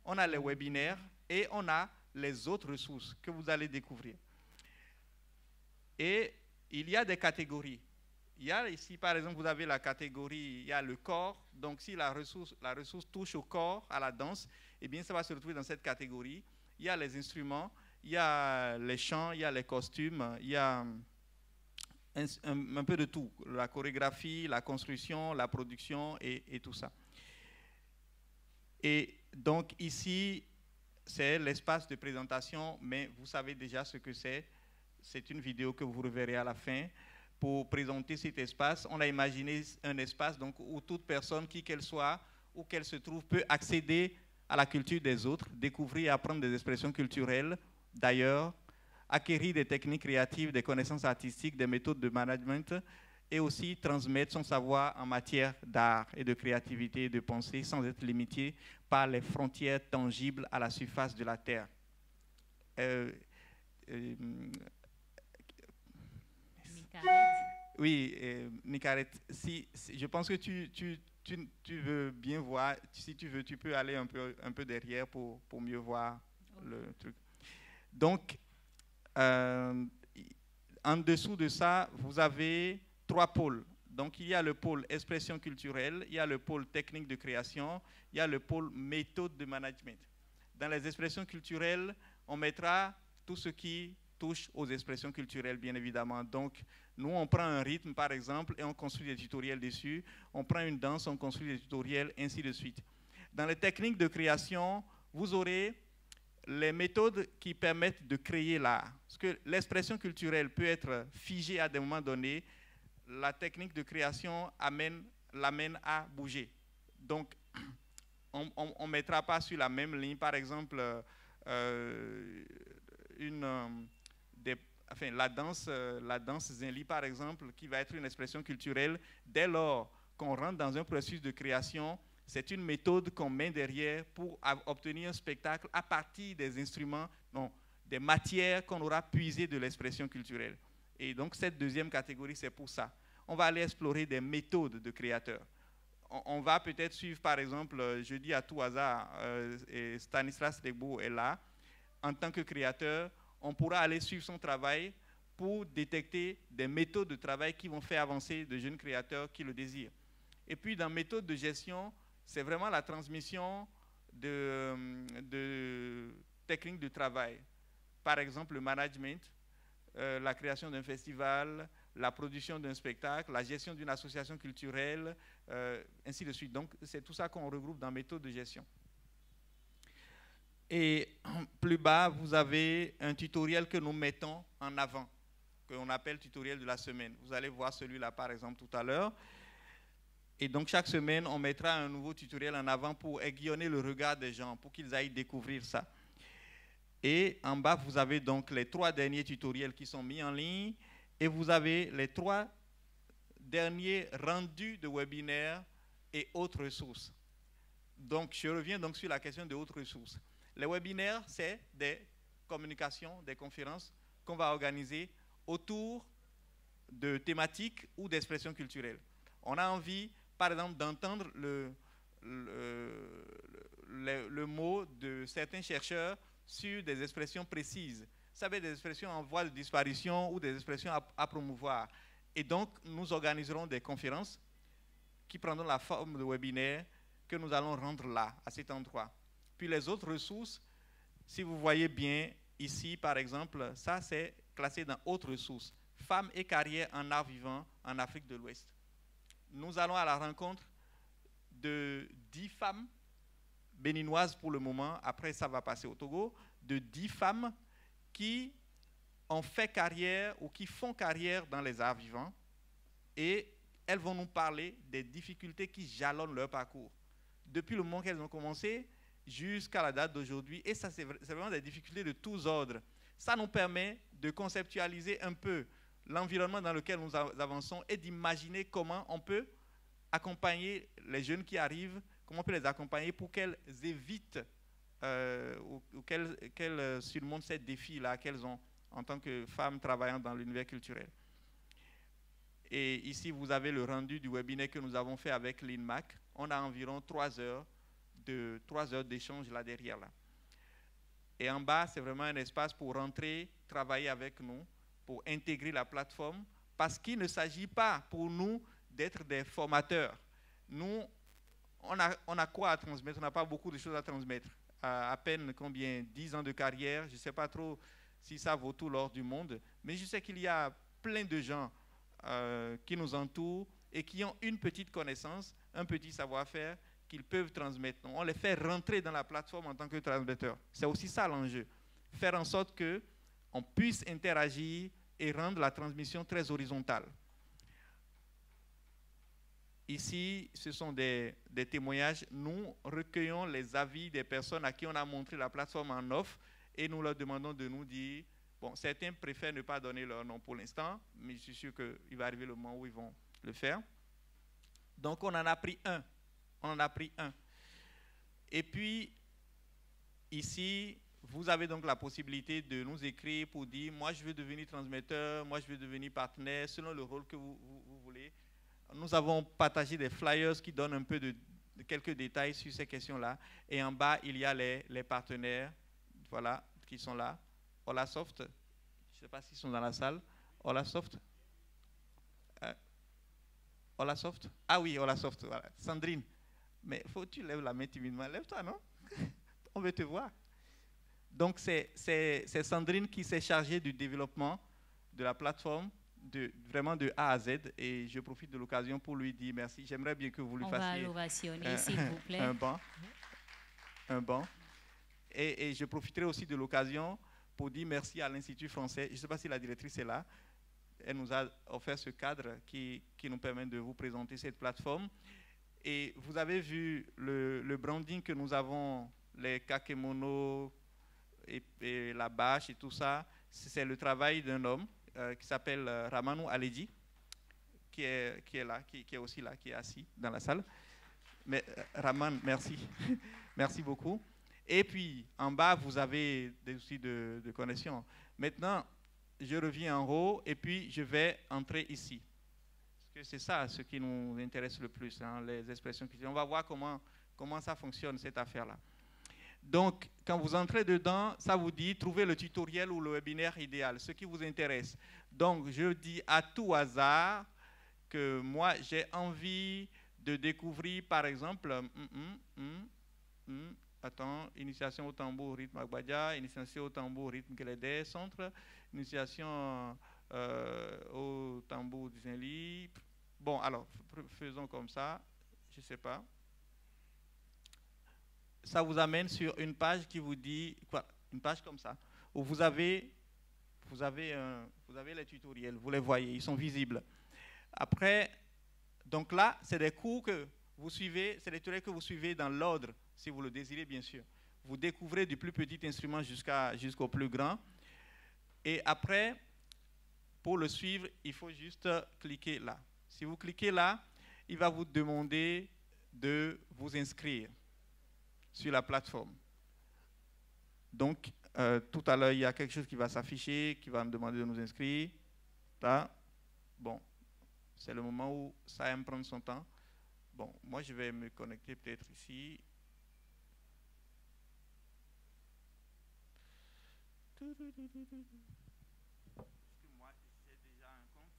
on a les webinaires et on a les autres ressources que vous allez découvrir. Et il y a des catégories. Il y a ici, par exemple, vous avez la catégorie, il y a le corps. Donc, si la ressource touche au corps, à la danse, eh bien, ça va se retrouver dans cette catégorie. Il y a les instruments, il y a les chants, il y a les costumes, il y a un peu de tout. La chorégraphie, la construction, la production et tout ça. Et donc, ici, c'est l'espace de présentation, mais vous savez déjà ce que c'est. C'est une vidéo que vous reverrez à la fin. Pour présenter cet espace, on a imaginé un espace donc, où toute personne, qui qu'elle soit, où qu'elle se trouve, peut accéder à la culture des autres, découvrir et apprendre des expressions culturelles d'ailleurs, acquérir des techniques créatives, des connaissances artistiques, des méthodes de management, et aussi transmettre son savoir en matière d'art et de créativité et de pensée sans être limité par les frontières tangibles à la surface de la Terre. Oui, Nikaret, je pense que tu veux bien voir, si tu veux, tu peux aller un peu derrière pour mieux voir le truc. Donc, en dessous de ça, vous avez 3 pôles. Donc, il y a le pôle expression culturelle, il y a le pôle technique de création, il y a le pôle méthode de management. Dans les expressions culturelles, on mettra tout ce qui touche aux expressions culturelles, bien évidemment. Donc, nous, on prend un rythme, par exemple, et on construit des tutoriels dessus. On prend une danse, on construit des tutoriels, ainsi de suite. Dans les techniques de création, vous aurez les méthodes qui permettent de créer l'art. Parce que l'expression culturelle peut être figée à des moments donnés. La technique de création l'amène à bouger. Donc, on ne mettra pas sur la même ligne, par exemple, la danse Zinli, par exemple, qui va être une expression culturelle. Dès lors qu'on rentre dans un processus de création, c'est une méthode qu'on met derrière pour obtenir un spectacle à partir des instruments, non, des matières qu'on aura puisées de l'expression culturelle. Et donc, cette deuxième catégorie, c'est pour ça. On va aller explorer des méthodes de créateurs. On va peut-être suivre, par exemple, je dis à tout hasard, et Stanislas Legbo est là. En tant que créateur, on pourra aller suivre son travail pour détecter des méthodes de travail qui vont faire avancer de jeunes créateurs qui le désirent. Et puis, dans méthode de gestion, c'est vraiment la transmission de techniques de travail. Par exemple, le management, la création d'un festival, la production d'un spectacle, la gestion d'une association culturelle, ainsi de suite. Donc, c'est tout ça qu'on regroupe dans méthode de gestion. Et plus bas, vous avez un tutoriel que nous mettons en avant, qu'on appelle tutoriel de la semaine. Vous allez voir celui-là, par exemple, tout à l'heure. Et donc, chaque semaine, on mettra un nouveau tutoriel en avant pour aiguillonner le regard des gens, pour qu'ils aillent découvrir ça. Et en bas, vous avez donc les 3 derniers tutoriels qui sont mis en ligne. Et vous avez les 3 derniers rendus de webinaires et autres ressources. Donc, je reviens donc sur la question de autres ressources. Les webinaires, c'est des communications, des conférences qu'on va organiser autour de thématiques ou d'expressions culturelles. On a envie, par exemple, d'entendre le mot de certains chercheurs sur des expressions précises. Ça veut dire des expressions en voie de disparition ou des expressions à promouvoir. Et donc, nous organiserons des conférences qui prendront la forme de webinaires que nous allons rendre là, à cet endroit. Puis les autres ressources, si vous voyez bien ici, par exemple, ça c'est classé dans autres ressources. Femmes et carrière en art vivant en Afrique de l'Ouest. Nous allons à la rencontre de 10 femmes béninoises pour le moment, après ça va passer au Togo, de 10 femmes qui ont fait carrière ou qui font carrière dans les arts vivants, et elles vont nous parler des difficultés qui jalonnent leur parcours. Depuis le moment qu'elles ont commencé jusqu'à la date d'aujourd'hui, et ça c'est vraiment des difficultés de tous ordres. Ça nous permet de conceptualiser un peu l'environnement dans lequel nous avançons et d'imaginer comment on peut accompagner les jeunes qui arrivent, comment on peut les accompagner pour qu'elles évitent ou qu'elles surmontent ces défis-là qu'elles ont en tant que femme travaillant dans l'univers culturel. Et ici, vous avez le rendu du webinaire que nous avons fait avec l'INMAC. On a environ 3 heures d'échange là derrière. Là. Et en bas, c'est vraiment un espace pour rentrer, travailler avec nous, pour intégrer la plateforme, parce qu'il ne s'agit pas pour nous d'être des formateurs. Nous, on a quoi à transmettre? On n'a pas beaucoup de choses à transmettre. À peine combien? 10 ans de carrière. Je ne sais pas trop si ça vaut tout l'or du monde. Mais je sais qu'il y a plein de gens qui nous entourent et qui ont une petite connaissance, un petit savoir-faire qu'ils peuvent transmettre. Donc, on les fait rentrer dans la plateforme en tant que transmetteurs. C'est aussi ça l'enjeu. Faire en sorte qu'on puisse interagir et rendre la transmission très horizontale. Ici, ce sont des témoignages. Nous recueillons les avis des personnes à qui on a montré la plateforme en off et nous leur demandons de nous dire, bon, certains préfèrent ne pas donner leur nom pour l'instant, mais je suis sûr qu'il va arriver le moment où ils vont le faire. Donc, on en a pris un. On en a pris un. Et puis, ici, vous avez donc la possibilité de nous écrire pour dire, moi, je veux devenir transmetteur, moi, je veux devenir partenaire, selon le rôle que vous voulez. Nous avons partagé des flyers qui donnent un peu de quelques détails sur ces questions-là. Et en bas, il y a les partenaires, voilà, qui sont là. Holasoft, je ne sais pas s'ils sont dans la salle. Holasoft. Holasoft. Ah oui, Holasoft, voilà. Sandrine. Mais faut que tu lèves la main timidement. Lève-toi, non? On veut te voir. Donc, c'est Sandrine qui s'est chargée du développement de la plateforme, vraiment de A à Z. Et je profite de l'occasion pour lui dire merci. J'aimerais bien que vous lui fassiez... On va l'ovationner, s'il vous plaît. Un banc. Et je profiterai aussi de l'occasion pour dire merci à l'Institut français. Je ne sais pas si la directrice est là. Elle nous a offert ce cadre qui nous permet de vous présenter cette plateforme. Et vous avez vu le branding que nous avons, les kakemono et la bâche et tout ça. C'est le travail d'un homme qui s'appelle Ramanu Aledi, qui est là, qui est aussi là, qui est assis dans la salle. Mais Raman, merci. Merci beaucoup. Et puis, en bas, vous avez des outils de connexion. Maintenant, je reviens en haut et puis je vais entrer ici. Parce que c'est ça ce qui nous intéresse le plus, hein, les expressions culturelles. On va voir comment ça fonctionne, cette affaire-là. Donc, quand vous entrez dedans, ça vous dit, trouvez le tutoriel ou le webinaire idéal, ce qui vous intéresse. Donc, je dis à tout hasard que moi, j'ai envie de découvrir, par exemple, initiation au tambour, rythme Agbadja, initiation au tambour, rythme Guélédé, centre, initiation au tambour d'Isenli. Bon, alors, faisons comme ça, je ne sais pas. Ça vous amène sur une page qui vous dit, quoi, une page comme ça, où vous avez les tutoriels, vous les voyez, ils sont visibles. Après, donc là, c'est des cours que vous suivez, c'est des tutoriels que vous suivez dans l'ordre, si vous le désirez, bien sûr. Vous découvrez du plus petit instrument jusqu'au plus grand. Et après, pour le suivre, il faut juste cliquer là. Si vous cliquez là, il va vous demander de vous inscrire sur la plateforme. Donc, tout à l'heure, il y a quelque chose qui va s'afficher, qui va me demander de nous inscrire. Là, bon, c'est le moment où ça aime prendre son temps. Bon, moi, je vais me connecter peut-être ici. Moi, j'ai déjà un compte.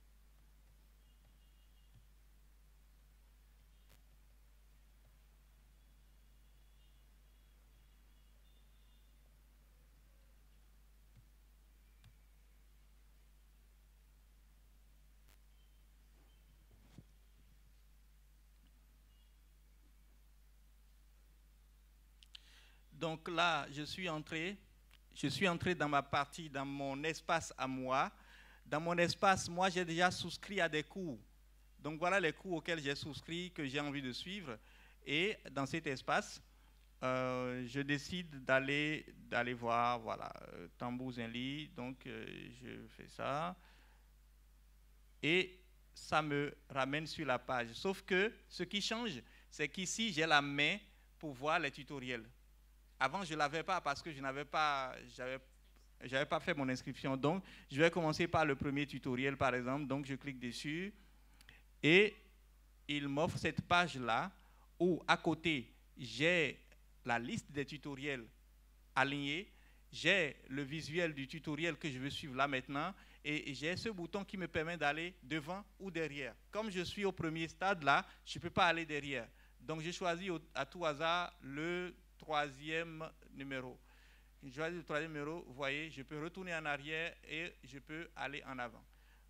Donc là, je suis entré dans ma partie, dans mon espace à moi. Dans mon espace, moi, j'ai déjà souscrit à des cours. Donc voilà les cours auxquels j'ai souscrit, que j'ai envie de suivre. Et dans cet espace, je décide d'aller voir, voilà, Tambour Zenli. Donc je fais ça. Et ça me ramène sur la page. Sauf que ce qui change, c'est qu'ici, j'ai la main pour voir les tutoriels. Avant, je ne l'avais pas parce que je n'avais pas... Je n'avais pas fait mon inscription. Donc, je vais commencer par le premier tutoriel, par exemple. Donc, je clique dessus et il m'offre cette page-là où, à côté, j'ai la liste des tutoriels alignés. J'ai le visuel du tutoriel que je veux suivre là maintenant et j'ai ce bouton qui me permet d'aller devant ou derrière. Comme je suis au premier stade là, je ne peux pas aller derrière. Donc, je choisis à tout hasard le troisième numéro. Je choisis le troisième numéro, vous voyez, je peux retourner en arrière et je peux aller en avant.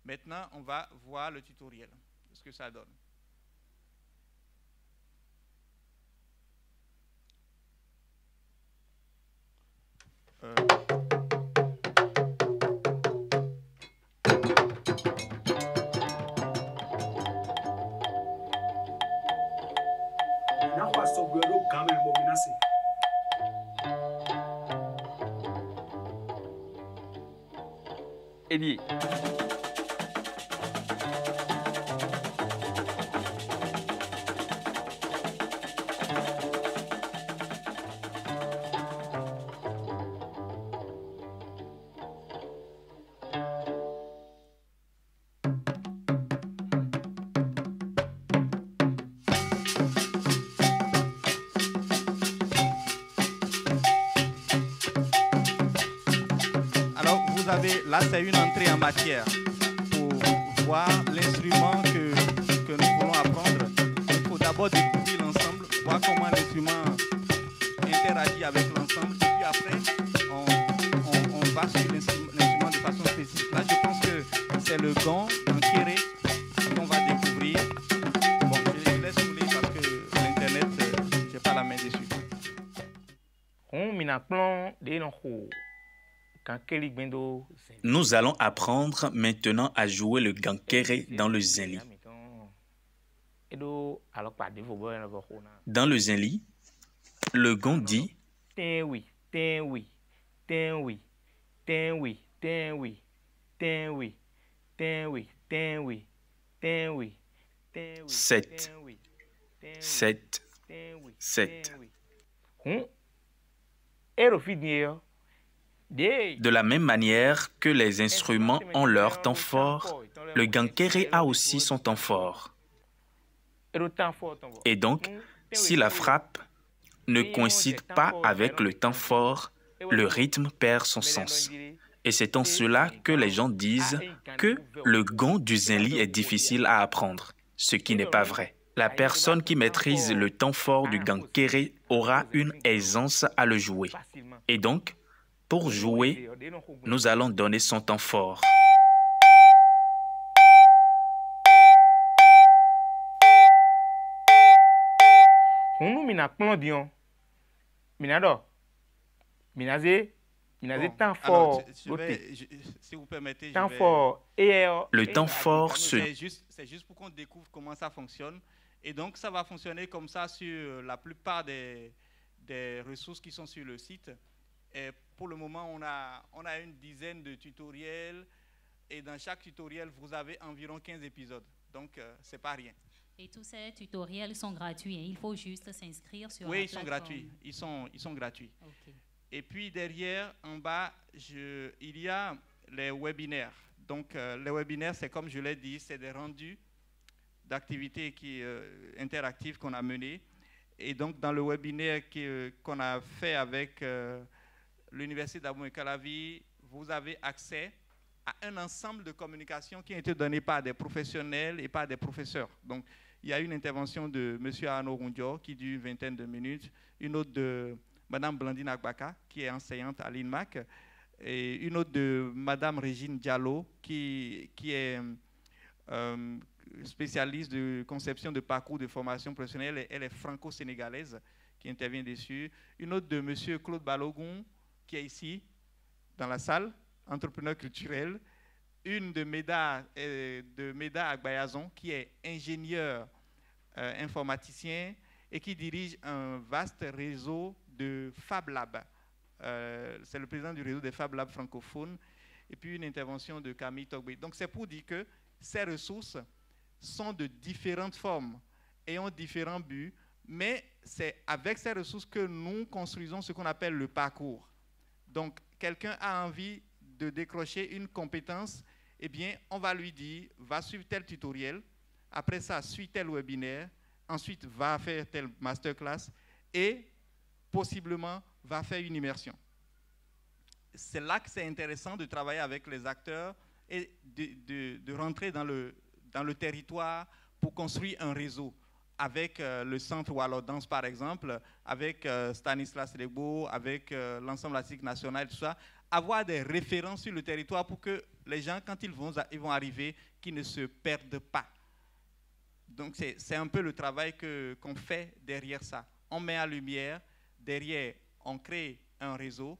Maintenant, on va voir le tutoriel, ce que ça donne. Eddie. Là, c'est une entrée en matière pour voir l'instrument que nous voulons apprendre. Il faut d'abord découvrir l'ensemble, voir comment l'instrument interagit avec l'ensemble. Et puis après, on va sur l'instrument de façon spécifique. Là, je pense que c'est le gong en kéré qu'on va découvrir. Bon, je laisse rouler parce que l'Internet, je n'ai pas la main dessus. Nous allons apprendre maintenant à jouer le gankéré dans le zinli. Dans le zinli, le gong dit sept, sept, sept. De la même manière que les instruments ont leur temps fort, le gankéré a aussi son temps fort. Et donc, si la frappe ne coïncide pas avec le temps fort, le rythme perd son sens. Et c'est en cela que les gens disent que le gong du zinli est difficile à apprendre, ce qui n'est pas vrai. La personne qui maîtrise le temps fort du gankéré aura une aisance à le jouer. Et donc, pour jouer, nous allons donner son temps fort. Si vous permettez, le temps fort, c'est juste pour qu'on découvre comment ça fonctionne. Et donc, ça va fonctionner comme ça sur la plupart des ressources qui sont sur le site. Et pour le moment, on a une dizaine de tutoriels. Et dans chaque tutoriel, vous avez environ 15 épisodes. Donc, ce n'est pas rien. Et tous ces tutoriels sont gratuits. Hein? Il faut juste s'inscrire sur la plateforme. Oui, ils sont gratuits. Ils sont gratuits. Okay. Et puis, derrière, en bas, il y a les webinaires. Donc, les webinaires, c'est comme je l'ai dit, c'est des rendus d'activités interactives qu'on a menées. Et donc, dans le webinaire qu'on a fait avec l'Université d'Abomey-Calavi, vous avez accès à un ensemble de communications qui ont été données par des professionnels et par des professeurs. Donc, il y a une intervention de M. Arnaud Rundio qui dure une vingtaine de minutes, une autre de Mme Blandine Agbaka, qui est enseignante à l'INMAC, et une autre de Mme Régine Diallo, qui est spécialiste de conception de parcours de formation professionnelle. Elle est franco-sénégalaise, qui intervient dessus. Une autre de M. Claude Balogun, qui est ici, dans la salle, entrepreneur culturel. Une de Meda Agbayazon, qui est ingénieur informaticien et qui dirige un vaste réseau de Fab Lab. C'est le président du réseau des Fab Labs francophones. Et puis une intervention de Camille Togbe. Donc c'est pour dire que ces ressources sont de différentes formes et ont différents buts, mais c'est avec ces ressources que nous construisons ce qu'on appelle le parcours. Donc quelqu'un a envie de décrocher une compétence, eh bien, on va lui dire, va suivre tel tutoriel, après ça, suit tel webinaire, ensuite, va faire tel masterclass et possiblement va faire une immersion. C'est là que c'est intéressant de travailler avec les acteurs et de rentrer dans le territoire pour construire un réseau avec le Centre Wallo Danse, par exemple, avec Stanislas Legbo, avec l'ensemble artistique national, tout ça, avoir des références sur le territoire pour que les gens, quand ils vont arriver, qu'ils ne se perdent pas. Donc, c'est un peu le travail qu'on fait derrière ça. On met en lumière, derrière, on crée un réseau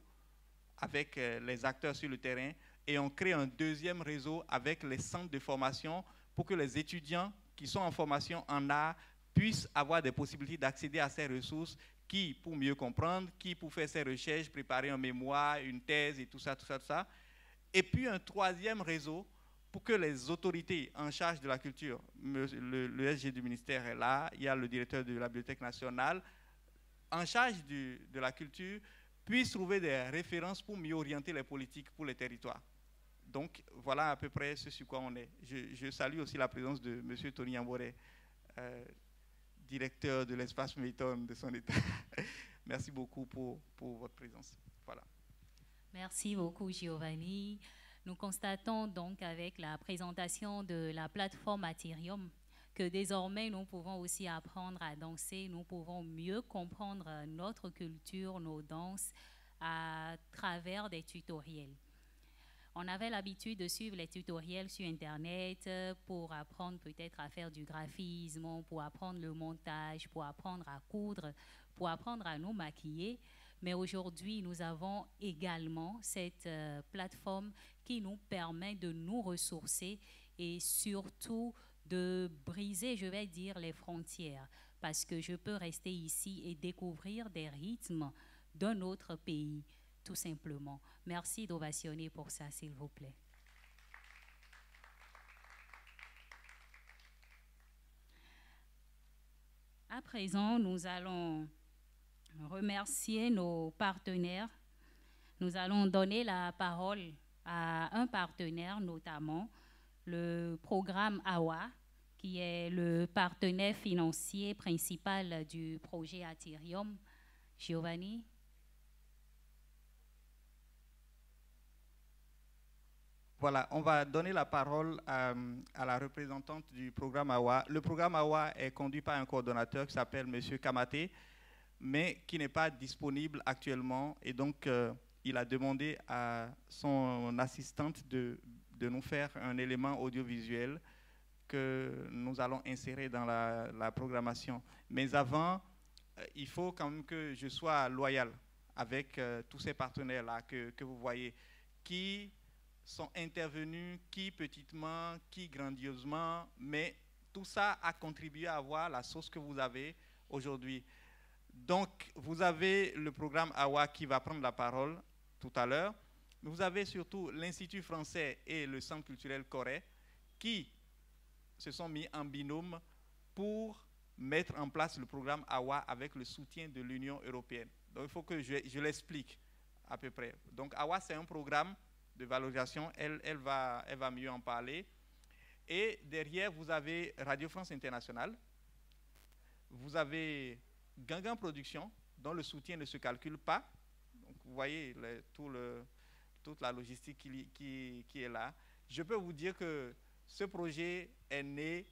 avec les acteurs sur le terrain et on crée un deuxième réseau avec les centres de formation pour que les étudiants qui sont en formation en art puissent avoir des possibilités d'accéder à ces ressources qui, pour mieux comprendre, qui, pour faire ses recherches, préparer un mémoire, une thèse et tout ça, tout ça, tout ça. Et puis un troisième réseau pour que les autorités en charge de la culture, le SG du ministère est là, il y a le directeur de la Bibliothèque nationale, en charge de la culture, puissent trouver des références pour mieux orienter les politiques pour les territoires. Donc, voilà à peu près ce sur quoi on est. Je salue aussi la présence de M. Tony Yamboré, directeur de l'espace Milton de son État. Merci beaucoup pour votre présence. Voilà. Merci beaucoup, Giovanni. Nous constatons donc avec la présentation de la plateforme Atyrium que désormais nous pouvons aussi apprendre à danser, nous pouvons mieux comprendre notre culture, nos danses à travers des tutoriels. On avait l'habitude de suivre les tutoriels sur Internet pour apprendre peut-être à faire du graphisme, pour apprendre le montage, pour apprendre à coudre, pour apprendre à nous maquiller. Mais aujourd'hui, nous avons également cette plateforme qui nous permet de nous ressourcer et surtout de briser, je vais dire, les frontières. Parce que je peux rester ici et découvrir des rythmes d'un autre pays, tout simplement. Merci d'ovationner pour ça, s'il vous plaît. À présent, nous allons remercier nos partenaires. Nous allons donner la parole à un partenaire, notamment le programme AWA, qui est le partenaire financier principal du projet Atyrium. Giovanni. Voilà, on va donner la parole à la représentante du programme AWA. Le programme AWA est conduit par un coordonnateur qui s'appelle M. Kamaté, mais qui n'est pas disponible actuellement. Et donc, il a demandé à son assistante de nous faire un élément audiovisuel que nous allons insérer dans la programmation. Mais avant, il faut quand même que je sois loyal avec tous ces partenaires-là que vous voyez, qui sont intervenus, qui petitement, qui grandiosement, mais tout ça a contribué à avoir la sauce que vous avez aujourd'hui. Donc, vous avez le programme AWA qui va prendre la parole tout à l'heure. Vous avez surtout l'Institut français et le Centre culturel Corée qui se sont mis en binôme pour mettre en place le programme AWA avec le soutien de l'Union européenne. Donc, il faut que je l'explique à peu près. Donc, AWA, c'est un programme de valorisation. Elle va mieux en parler. Et derrière, vous avez Radio France Internationale. Vous avez Gangan Production, dont le soutien ne se calcule pas. Donc, vous voyez toute la logistique qui est là. Je peux vous dire que ce projet est né,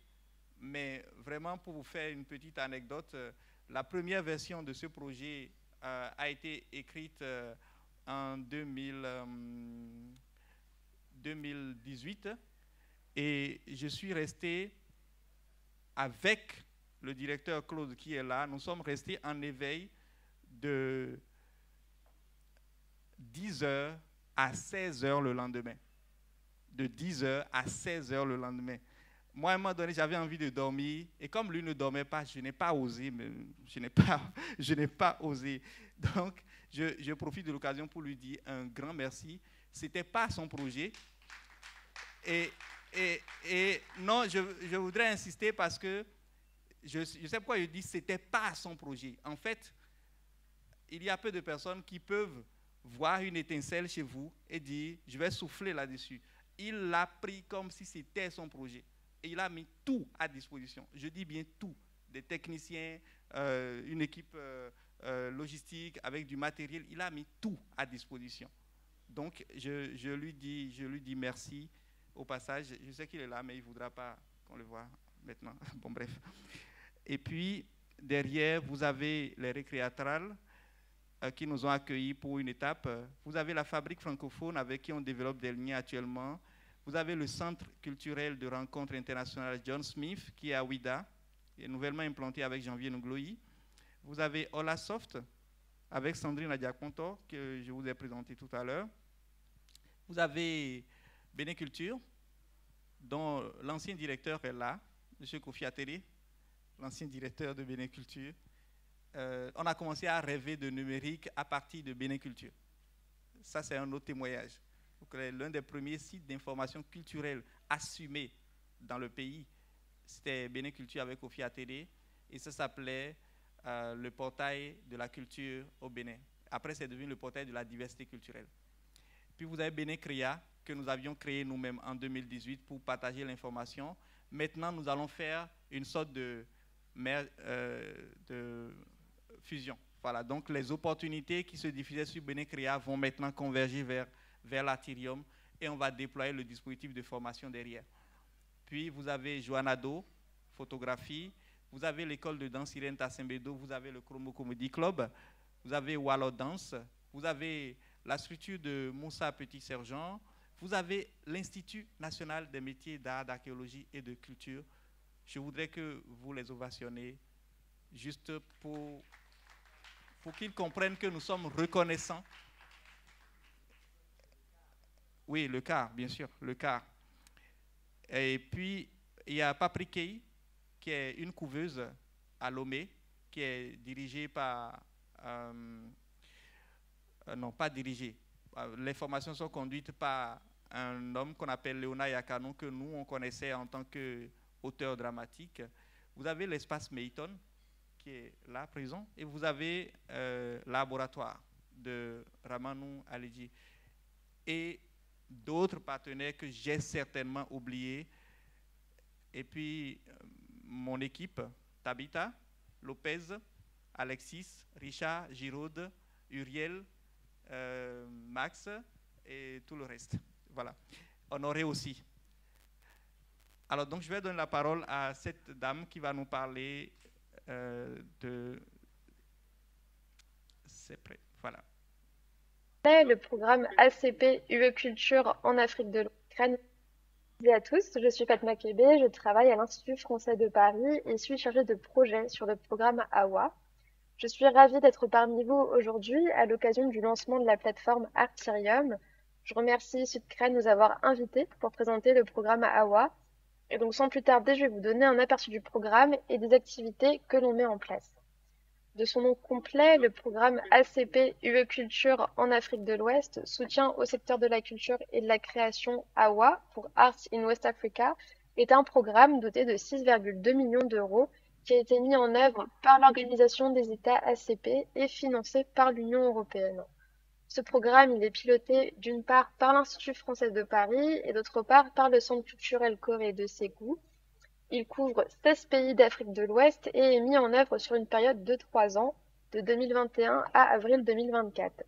mais vraiment pour vous faire une petite anecdote, la première version de ce projet a été écrite en 2018 et je suis resté avec le directeur Claude qui est là. Nous sommes restés en éveil de 10h à 16h le lendemain. De 10h à 16h le lendemain. Moi, à un moment donné, j'avais envie de dormir. Et comme lui ne dormait pas, je n'ai pas osé. Je n'ai pas osé. Donc, je profite de l'occasion pour lui dire un grand merci. Ce n'était pas son projet. Et non, je voudrais insister parce que je sais pourquoi je dis que ce n'était pas son projet. En fait, il y a peu de personnes qui peuvent voir une étincelle chez vous et dire, je vais souffler là-dessus. Il l'a pris comme si c'était son projet. Et il a mis tout à disposition. Je dis bien tout. Des techniciens, une équipe logistique avec du matériel. Il a mis tout à disposition. Donc, je lui dis merci au passage. Je sais qu'il est là, mais il ne voudra pas qu'on le voit maintenant. Bon, bref. Et puis, derrière, vous avez les récréatrales qui nous ont accueillis pour une étape. Vous avez la fabrique francophone avec qui on développe des liens actuellement. Vous avez le centre culturel de rencontre internationale John Smith qui est à Ouida, qui est nouvellement implanté avec Janvier Ngloyi. Vous avez Olasoft avec Sandrine Adiakonto que je vous ai présenté tout à l'heure. Vous avez Bénéculture, dont l'ancien directeur est là, M. Kofi Ateli, l'ancien directeur de Bénéculture. On a commencé à rêver de numérique à partir de Bénéculture. Ça, c'est un autre témoignage. L'un des premiers sites d'information culturelle assumés dans le pays, c'était Bénéculture avec Kofi Ateli, et ça s'appelait le portail de la culture au Bénin. Après, c'est devenu le portail de la diversité culturelle. Puis vous avez Bénécria, que nous avions créé nous-mêmes en 2018 pour partager l'information. Maintenant, nous allons faire une sorte de fusion. Voilà, donc les opportunités qui se diffusaient sur Bénécria vont maintenant converger vers l'Athirium et on va déployer le dispositif de formation derrière. Puis vous avez Joanado, photographie, vous avez l'école de danse Irène Tassembedo, vous avez le Chromo Comedy Club, vous avez Wallo Dance, vous avez la structure de Moussa Petit Sergent, vous avez l'Institut national des métiers d'art, d'archéologie et de culture. Je voudrais que vous les ovationnez juste pour qu'ils comprennent que nous sommes reconnaissants. Oui, le CAR, bien sûr, le CAR. Et puis, il y a Paprikei, qui est une couveuse à Lomé, qui est dirigée par... non, pas dirigée. Les formations sont conduites par un homme qu'on appelle Léona Yakano, que nous, on connaissait en tant qu'auteur dramatique. Vous avez l'espace Meiton, qui est là à présent, et vous avez Laboratoire de Ramanou Aledji. Et d'autres partenaires que j'ai certainement oubliés. Et puis, mon équipe, Tabitha, Lopez, Alexis, Richard, Giraud, Uriel, Max et tout le reste. Voilà. Honoré aussi. Alors, donc, je vais donner la parole à cette dame qui va nous parler de... C'est prêt. Voilà. Le programme ACP UE Culture en Afrique de l'Ouest. Bonjour à tous, je suis Fatma Kébé, je travaille à l'Institut français de Paris et suis chargée de projet sur le programme AWA. Je suis ravie d'être parmi vous aujourd'hui à l'occasion du lancement de la plateforme Artirium. Je remercie Sudcred de nous avoir invités pour présenter le programme AWA. Et donc sans plus tarder, je vais vous donner un aperçu du programme et des activités que l'on met en place. De son nom complet, le programme ACP UE Culture en Afrique de l'Ouest soutien au secteur de la culture et de la création AWA pour Arts in West Africa est un programme doté de 6,2 millions d'euros qui a été mis en œuvre par l'Organisation des États ACP et financé par l'Union européenne. Ce programme, il est piloté d'une part par l'Institut français de Paris et d'autre part par le Centre culturel Corée de Ségou. Il couvre 16 pays d'Afrique de l'Ouest et est mis en œuvre sur une période de 3 ans, de 2021 à avril 2024.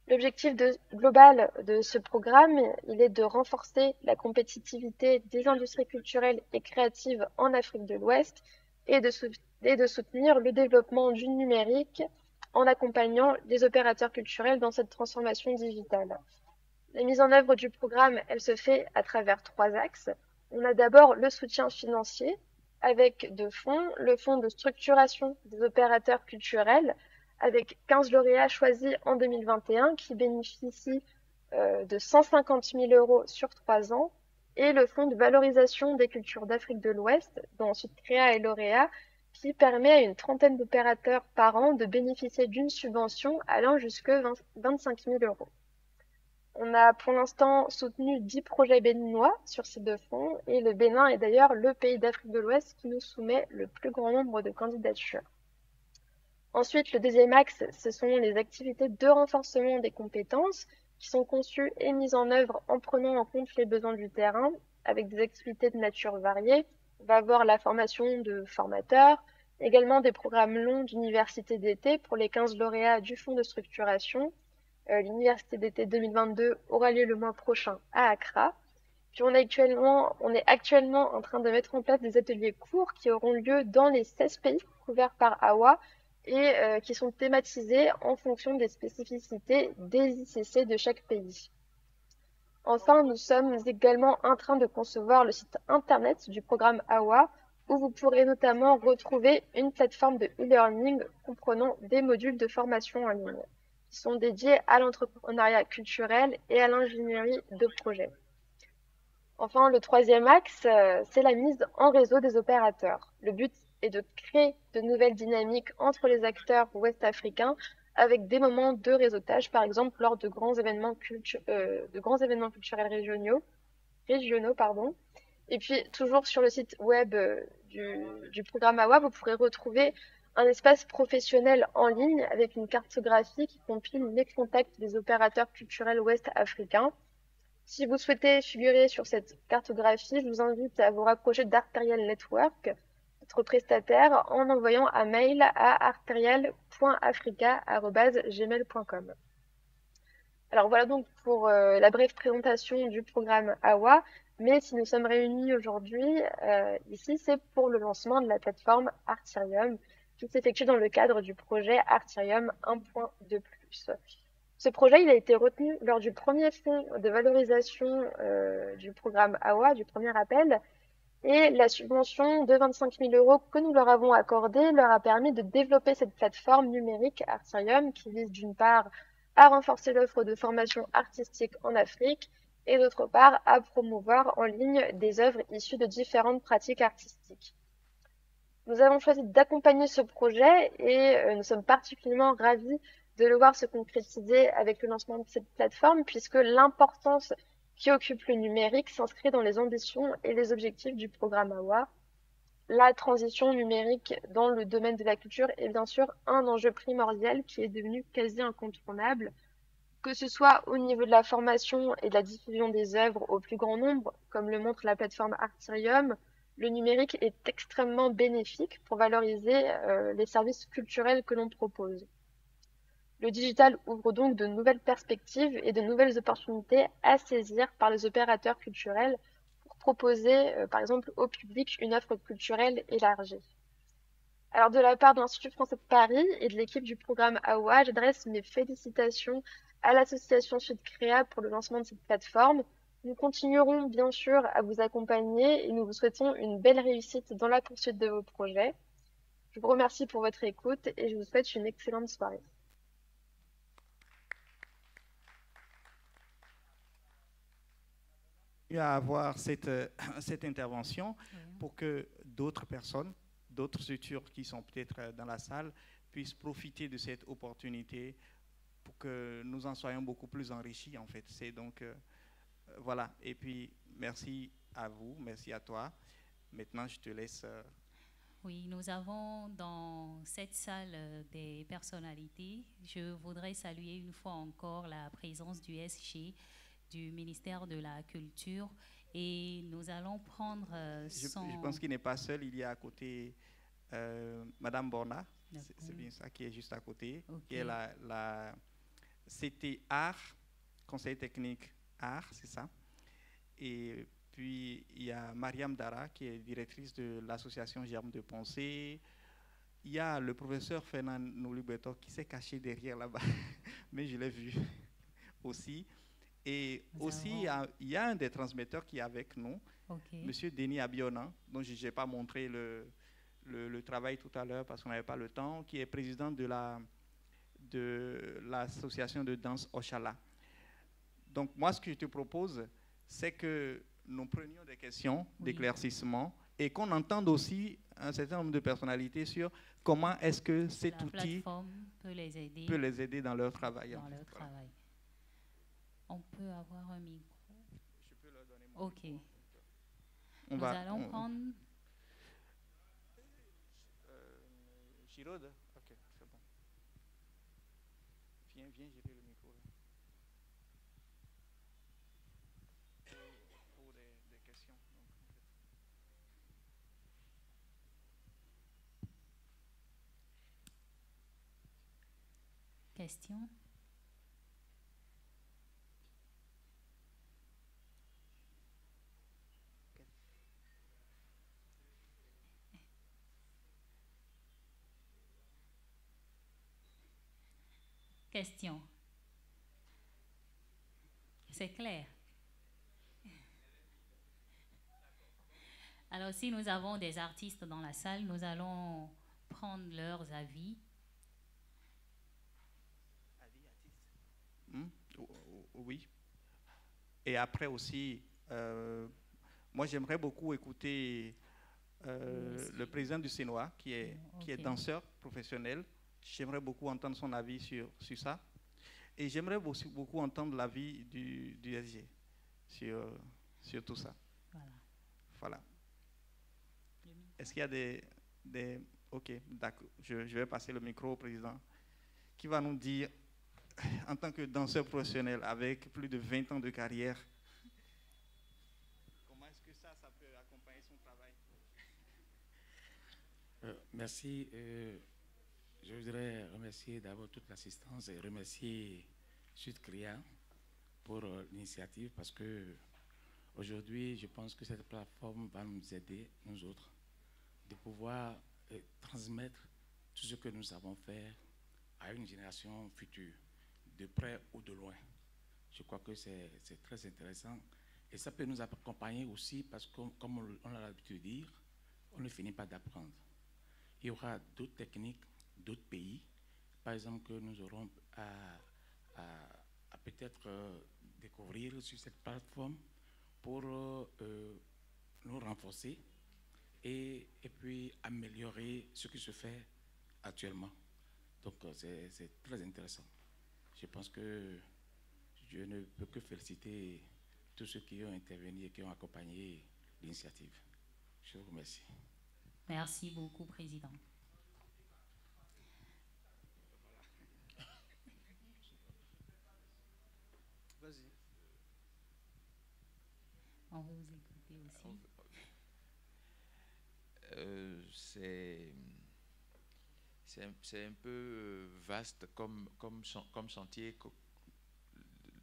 L'objectif global de ce programme, il est de renforcer la compétitivité des industries culturelles et créatives en Afrique de l'Ouest et de soutenir le développement du numérique en accompagnant les opérateurs culturels dans cette transformation digitale. La mise en œuvre du programme, elle se fait à travers 3 axes. On a d'abord le soutien financier avec 2 fonds, le fonds de structuration des opérateurs culturels avec 15 lauréats choisis en 2021 qui bénéficient de 150 000 € sur 3 ans et le fonds de valorisation des cultures d'Afrique de l'Ouest dont Sudcrea est lauréat qui permet à une trentaine d'opérateurs par an de bénéficier d'une subvention allant jusque 25 000 €. On a pour l'instant soutenu 10 projets béninois sur ces 2 fonds et le Bénin est d'ailleurs le pays d'Afrique de l'Ouest qui nous soumet le plus grand nombre de candidatures. Ensuite, le deuxième axe, ce sont les activités de renforcement des compétences qui sont conçues et mises en œuvre en prenant en compte les besoins du terrain avec des activités de nature variée. On va avoir la formation de formateurs, également des programmes longs d'université d'été pour les 15 lauréats du fonds de structuration. L'université d'été 2022 aura lieu le mois prochain à Accra. Puis on est actuellement en train de mettre en place des ateliers courts qui auront lieu dans les 16 pays couverts par AWA et qui sont thématisés en fonction des spécificités des ICC de chaque pays. Enfin, nous sommes également en train de concevoir le site internet du programme AWA où vous pourrez notamment retrouver une plateforme de e-learning comprenant des modules de formation en ligne qui sont dédiés à l'entrepreneuriat culturel et à l'ingénierie de projet. Enfin, le troisième axe, c'est la mise en réseau des opérateurs. Le but est de créer de nouvelles dynamiques entre les acteurs ouest-africains avec des moments de réseautage, par exemple lors de grands événements culturels régionaux. Et puis, toujours sur le site web du programme AWA, vous pourrez retrouver un espace professionnel en ligne avec une cartographie qui compile les contacts des opérateurs culturels ouest-africains. Si vous souhaitez figurer sur cette cartographie, je vous invite à vous rapprocher d'Arterial Network, notre prestataire, en envoyant un mail à arterial.africa@gmail.com. Alors voilà donc pour la brève présentation du programme AWA, mais si nous sommes réunis aujourd'hui ici, c'est pour le lancement de la plateforme Artirium qui s'effectue dans le cadre du projet Artirium 1.2+. Ce projet il a été retenu lors du premier fonds de valorisation du programme AWA, du premier appel, et la subvention de 25 000 € que nous leur avons accordée leur a permis de développer cette plateforme numérique Artirium qui vise d'une part à renforcer l'offre de formation artistique en Afrique et d'autre part à promouvoir en ligne des œuvres issues de différentes pratiques artistiques. Nous avons choisi d'accompagner ce projet et nous sommes particulièrement ravis de le voir se concrétiser avec le lancement de cette plateforme puisque l'importance qui occupe le numérique s'inscrit dans les ambitions et les objectifs du programme AWA. La transition numérique dans le domaine de la culture est bien sûr un enjeu primordial qui est devenu quasi incontournable, que ce soit au niveau de la formation et de la diffusion des œuvres au plus grand nombre, comme le montre la plateforme Artirium. Le numérique est extrêmement bénéfique pour valoriser les services culturels que l'on propose. Le digital ouvre donc de nouvelles perspectives et de nouvelles opportunités à saisir par les opérateurs culturels pour proposer, par exemple, au public une offre culturelle élargie. Alors, de la part de l'Institut français de Paris et de l'équipe du programme AWA, j'adresse mes félicitations à l'association Sud-Créa pour le lancement de cette plateforme. Nous continuerons bien sûr à vous accompagner et nous vous souhaitons une belle réussite dans la poursuite de vos projets. Je vous remercie pour votre écoute et je vous souhaite une excellente soirée. À avoir cette intervention pour que d'autres personnes, d'autres structures qui sont peut-être dans la salle puissent profiter de cette opportunité pour que nous en soyons beaucoup plus enrichis en fait. C'est donc voilà. Et puis merci à vous, merci à toi. Maintenant je te laisse. Oui, nous avons dans cette salle des personnalités. Je voudrais saluer une fois encore la présence du SG, du ministère de la Culture, et nous allons prendre Je pense qu'il n'est pas seul, il y a à côté Madame Borna, c'est bien ça, qui est juste à côté, qui est c'était Art, conseil technique Art, c'est ça. Et puis il y a Mariam Dara, qui est directrice de l'association Germe de Pensée. Il y a le professeur Fernand Noulibeto qui s'est caché derrière là-bas, mais je l'ai vu aussi. Et aussi, il y a un des transmetteurs qui est avec nous, Monsieur Denis Abiona, dont je n'ai pas montré le travail tout à l'heure parce qu'on n'avait pas le temps, qui est président de l'association de danse Oshala. Donc, moi, ce que je te propose, c'est que nous prenions des questions d'éclaircissement et qu'on entende aussi un certain nombre de personnalités sur comment est-ce que cet outil peut les aider dans leur travail. On peut avoir un micro. Je peux leur donner mon micro. Nous allons prendre... Giraude. Ok, c'est bon. viens gérer le micro là. Pour des questions. Donc, en fait. Question? Question. C'est clair. Alors, si nous avons des artistes dans la salle, nous allons prendre leurs avis. Oui. Et après aussi, moi j'aimerais beaucoup écouter le président du CNOA, qui est danseur professionnel. J'aimerais beaucoup entendre son avis sur ça. Et j'aimerais aussi beaucoup entendre l'avis du SG sur tout ça. Voilà. Est-ce qu'il y a des... Ok, d'accord. Je vais passer le micro au président, qui va nous dire, en tant que danseur professionnel avec plus de 20 ans de carrière, comment est-ce que ça peut accompagner son travail? Merci. Je voudrais remercier d'abord toute l'assistance et remercier Sud-Cria pour l'initiative, parce que aujourd'hui, je pense que cette plateforme va nous aider, nous autres, de pouvoir transmettre tout ce que nous savons faire à une génération future, de près ou de loin. Je crois que c'est très intéressant et ça peut nous accompagner aussi parce que, comme on a l'habitude de dire, on ne finit pas d'apprendre. Il y aura d'autres techniques, d'autres pays, par exemple, que nous aurons à peut-être découvrir sur cette plateforme pour nous renforcer et puis améliorer ce qui se fait actuellement. Donc c'est très intéressant. Je pense que je ne peux que féliciter tous ceux qui ont intervenu et qui ont accompagné l'initiative. Je vous remercie. Merci beaucoup, Président. Vas-y. On va vous écouter aussi. C'est un peu vaste comme chantier.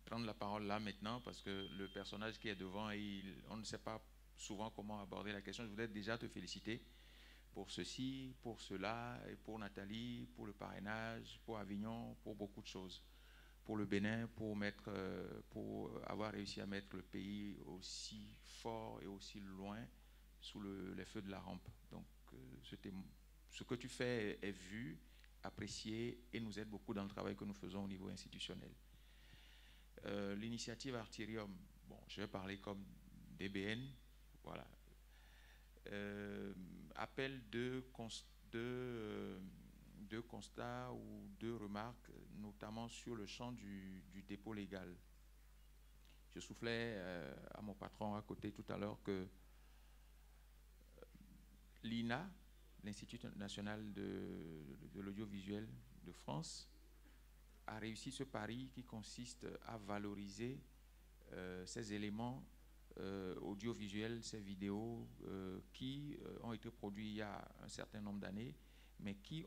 Prendre la parole là maintenant, parce que le personnage qui est devant, on ne sait pas souvent comment aborder la question. Je voulais déjà te féliciter pour ceci, pour cela, et pour Nathalie, pour le parrainage, pour Avignon, pour beaucoup de choses. Pour le Bénin, pour avoir réussi à mettre le pays aussi fort et aussi loin sous les feux de la rampe. Donc, ce que tu fais est vu, apprécié et nous aide beaucoup dans le travail que nous faisons au niveau institutionnel. L'initiative Artirium, bon, je vais parler comme DBN, voilà. Appelle deux constats ou deux remarques, notamment sur le champ du dépôt légal. Je soufflais à mon patron à côté tout à l'heure que l'INA, l'Institut national de l'audiovisuel de France, a réussi ce pari qui consiste à valoriser ces éléments audiovisuels, ces vidéos qui ont été produits il y a un certain nombre d'années, mais qui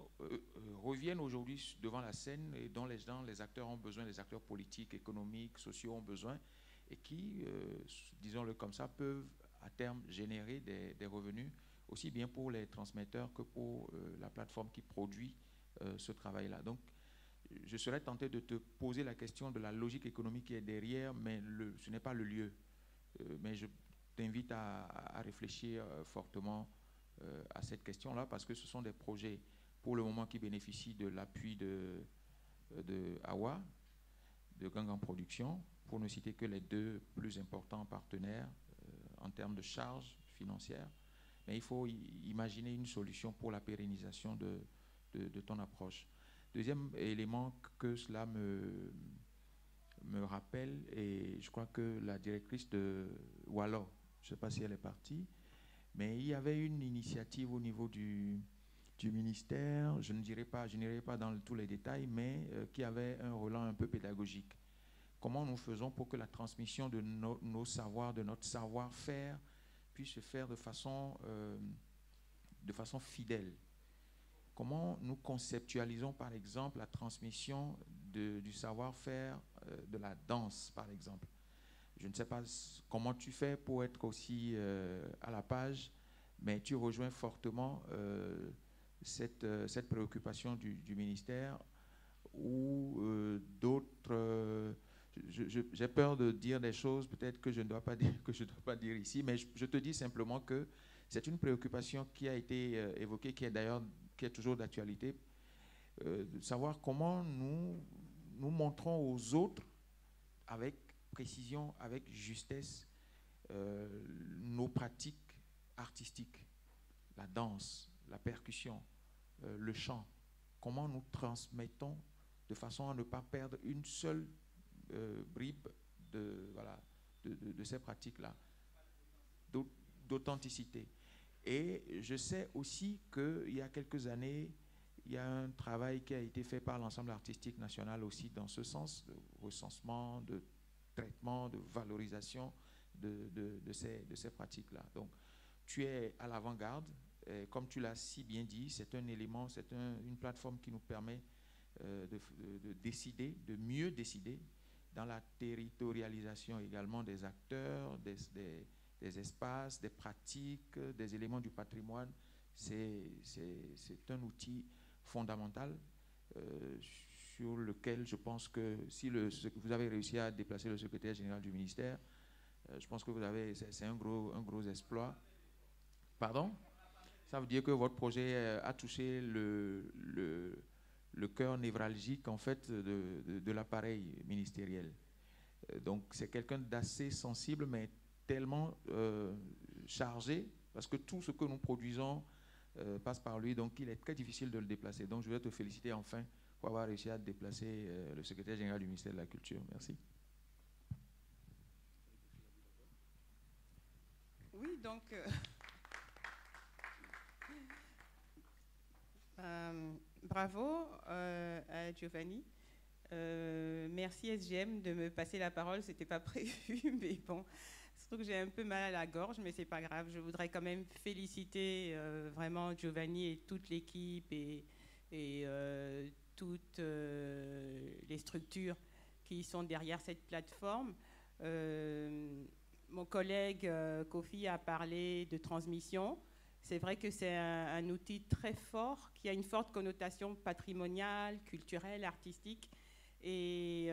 reviennent aujourd'hui devant la scène et dont les acteurs ont besoin, les acteurs politiques, économiques, sociaux ont besoin, et qui, disons-le comme ça, peuvent à terme générer des revenus, aussi bien pour les transmetteurs que pour la plateforme qui produit ce travail-là. Donc, je serais tenté de te poser la question de la logique économique qui est derrière, mais ce n'est pas le lieu. Mais je t'invite à réfléchir fortement à cette question-là, parce que ce sont des projets, pour le moment, qui bénéficient de l'appui de AWA, de Gangan Production, pour ne citer que les deux plus importants partenaires en termes de charges financières. Mais il faut imaginer une solution pour la pérennisation de ton approche. Deuxième élément que cela me rappelle, et je crois que la directrice de Wallo, je ne sais pas si elle est partie, mais il y avait une initiative au niveau du du ministère, je n'irai pas dans tous les détails, mais qui avait un rôle un peu pédagogique. Comment nous faisons pour que la transmission de nos savoirs, de notre savoir-faire, puisse se faire de façon fidèle? Comment nous conceptualisons, par exemple, la transmission du savoir-faire de la danse, par exemple? Je ne sais pas comment tu fais pour être aussi à la page, mais tu rejoins fortement cette préoccupation du ministère ou d'autres... j'ai peur de dire des choses peut-être que je ne dois pas dire ici, mais je te dis simplement que c'est une préoccupation qui a été évoquée, qui est toujours d'actualité, de savoir comment nous montrons aux autres avec précision, avec justesse, nos pratiques artistiques, la danse, la percussion, le chant, comment nous transmettons de façon à ne pas perdre une seule bribe de ces pratiques-là, d'authenticité. Et je sais aussi qu'il y a quelques années, il y a un travail qui a été fait par l'ensemble artistique national aussi dans ce sens, de recensement, de traitement, de valorisation de ces pratiques-là. Donc, tu es à l'avant-garde. Comme tu l'as si bien dit, c'est un élément, c'est une plateforme qui nous permet de décider, de mieux décider dans la territorialisation également des acteurs, des espaces, des pratiques, des éléments du patrimoine. C'est un outil fondamental sur lequel je pense que si vous avez réussi à déplacer le secrétaire général du ministère, je pense que c'est un gros exploit. Pardon? Ça veut dire que votre projet a touché le cœur névralgique en fait de l'appareil ministériel. Donc c'est quelqu'un d'assez sensible, mais tellement chargé, parce que tout ce que nous produisons passe par lui, donc il est très difficile de le déplacer. Donc je voudrais te féliciter enfin pour avoir réussi à déplacer le secrétaire général du ministère de la Culture. Merci. Oui, donc bravo à Giovanni. Merci SGM de me passer la parole, c'était pas prévu, mais bon, surtout que j'ai un peu mal à la gorge, mais c'est pas grave. Je voudrais quand même féliciter vraiment Giovanni et toute l'équipe et toutes les structures qui sont derrière cette plateforme. Mon collègue Kofi a parlé de transmission. C'est vrai que c'est un outil très fort qui a une forte connotation patrimoniale, culturelle, artistique. Et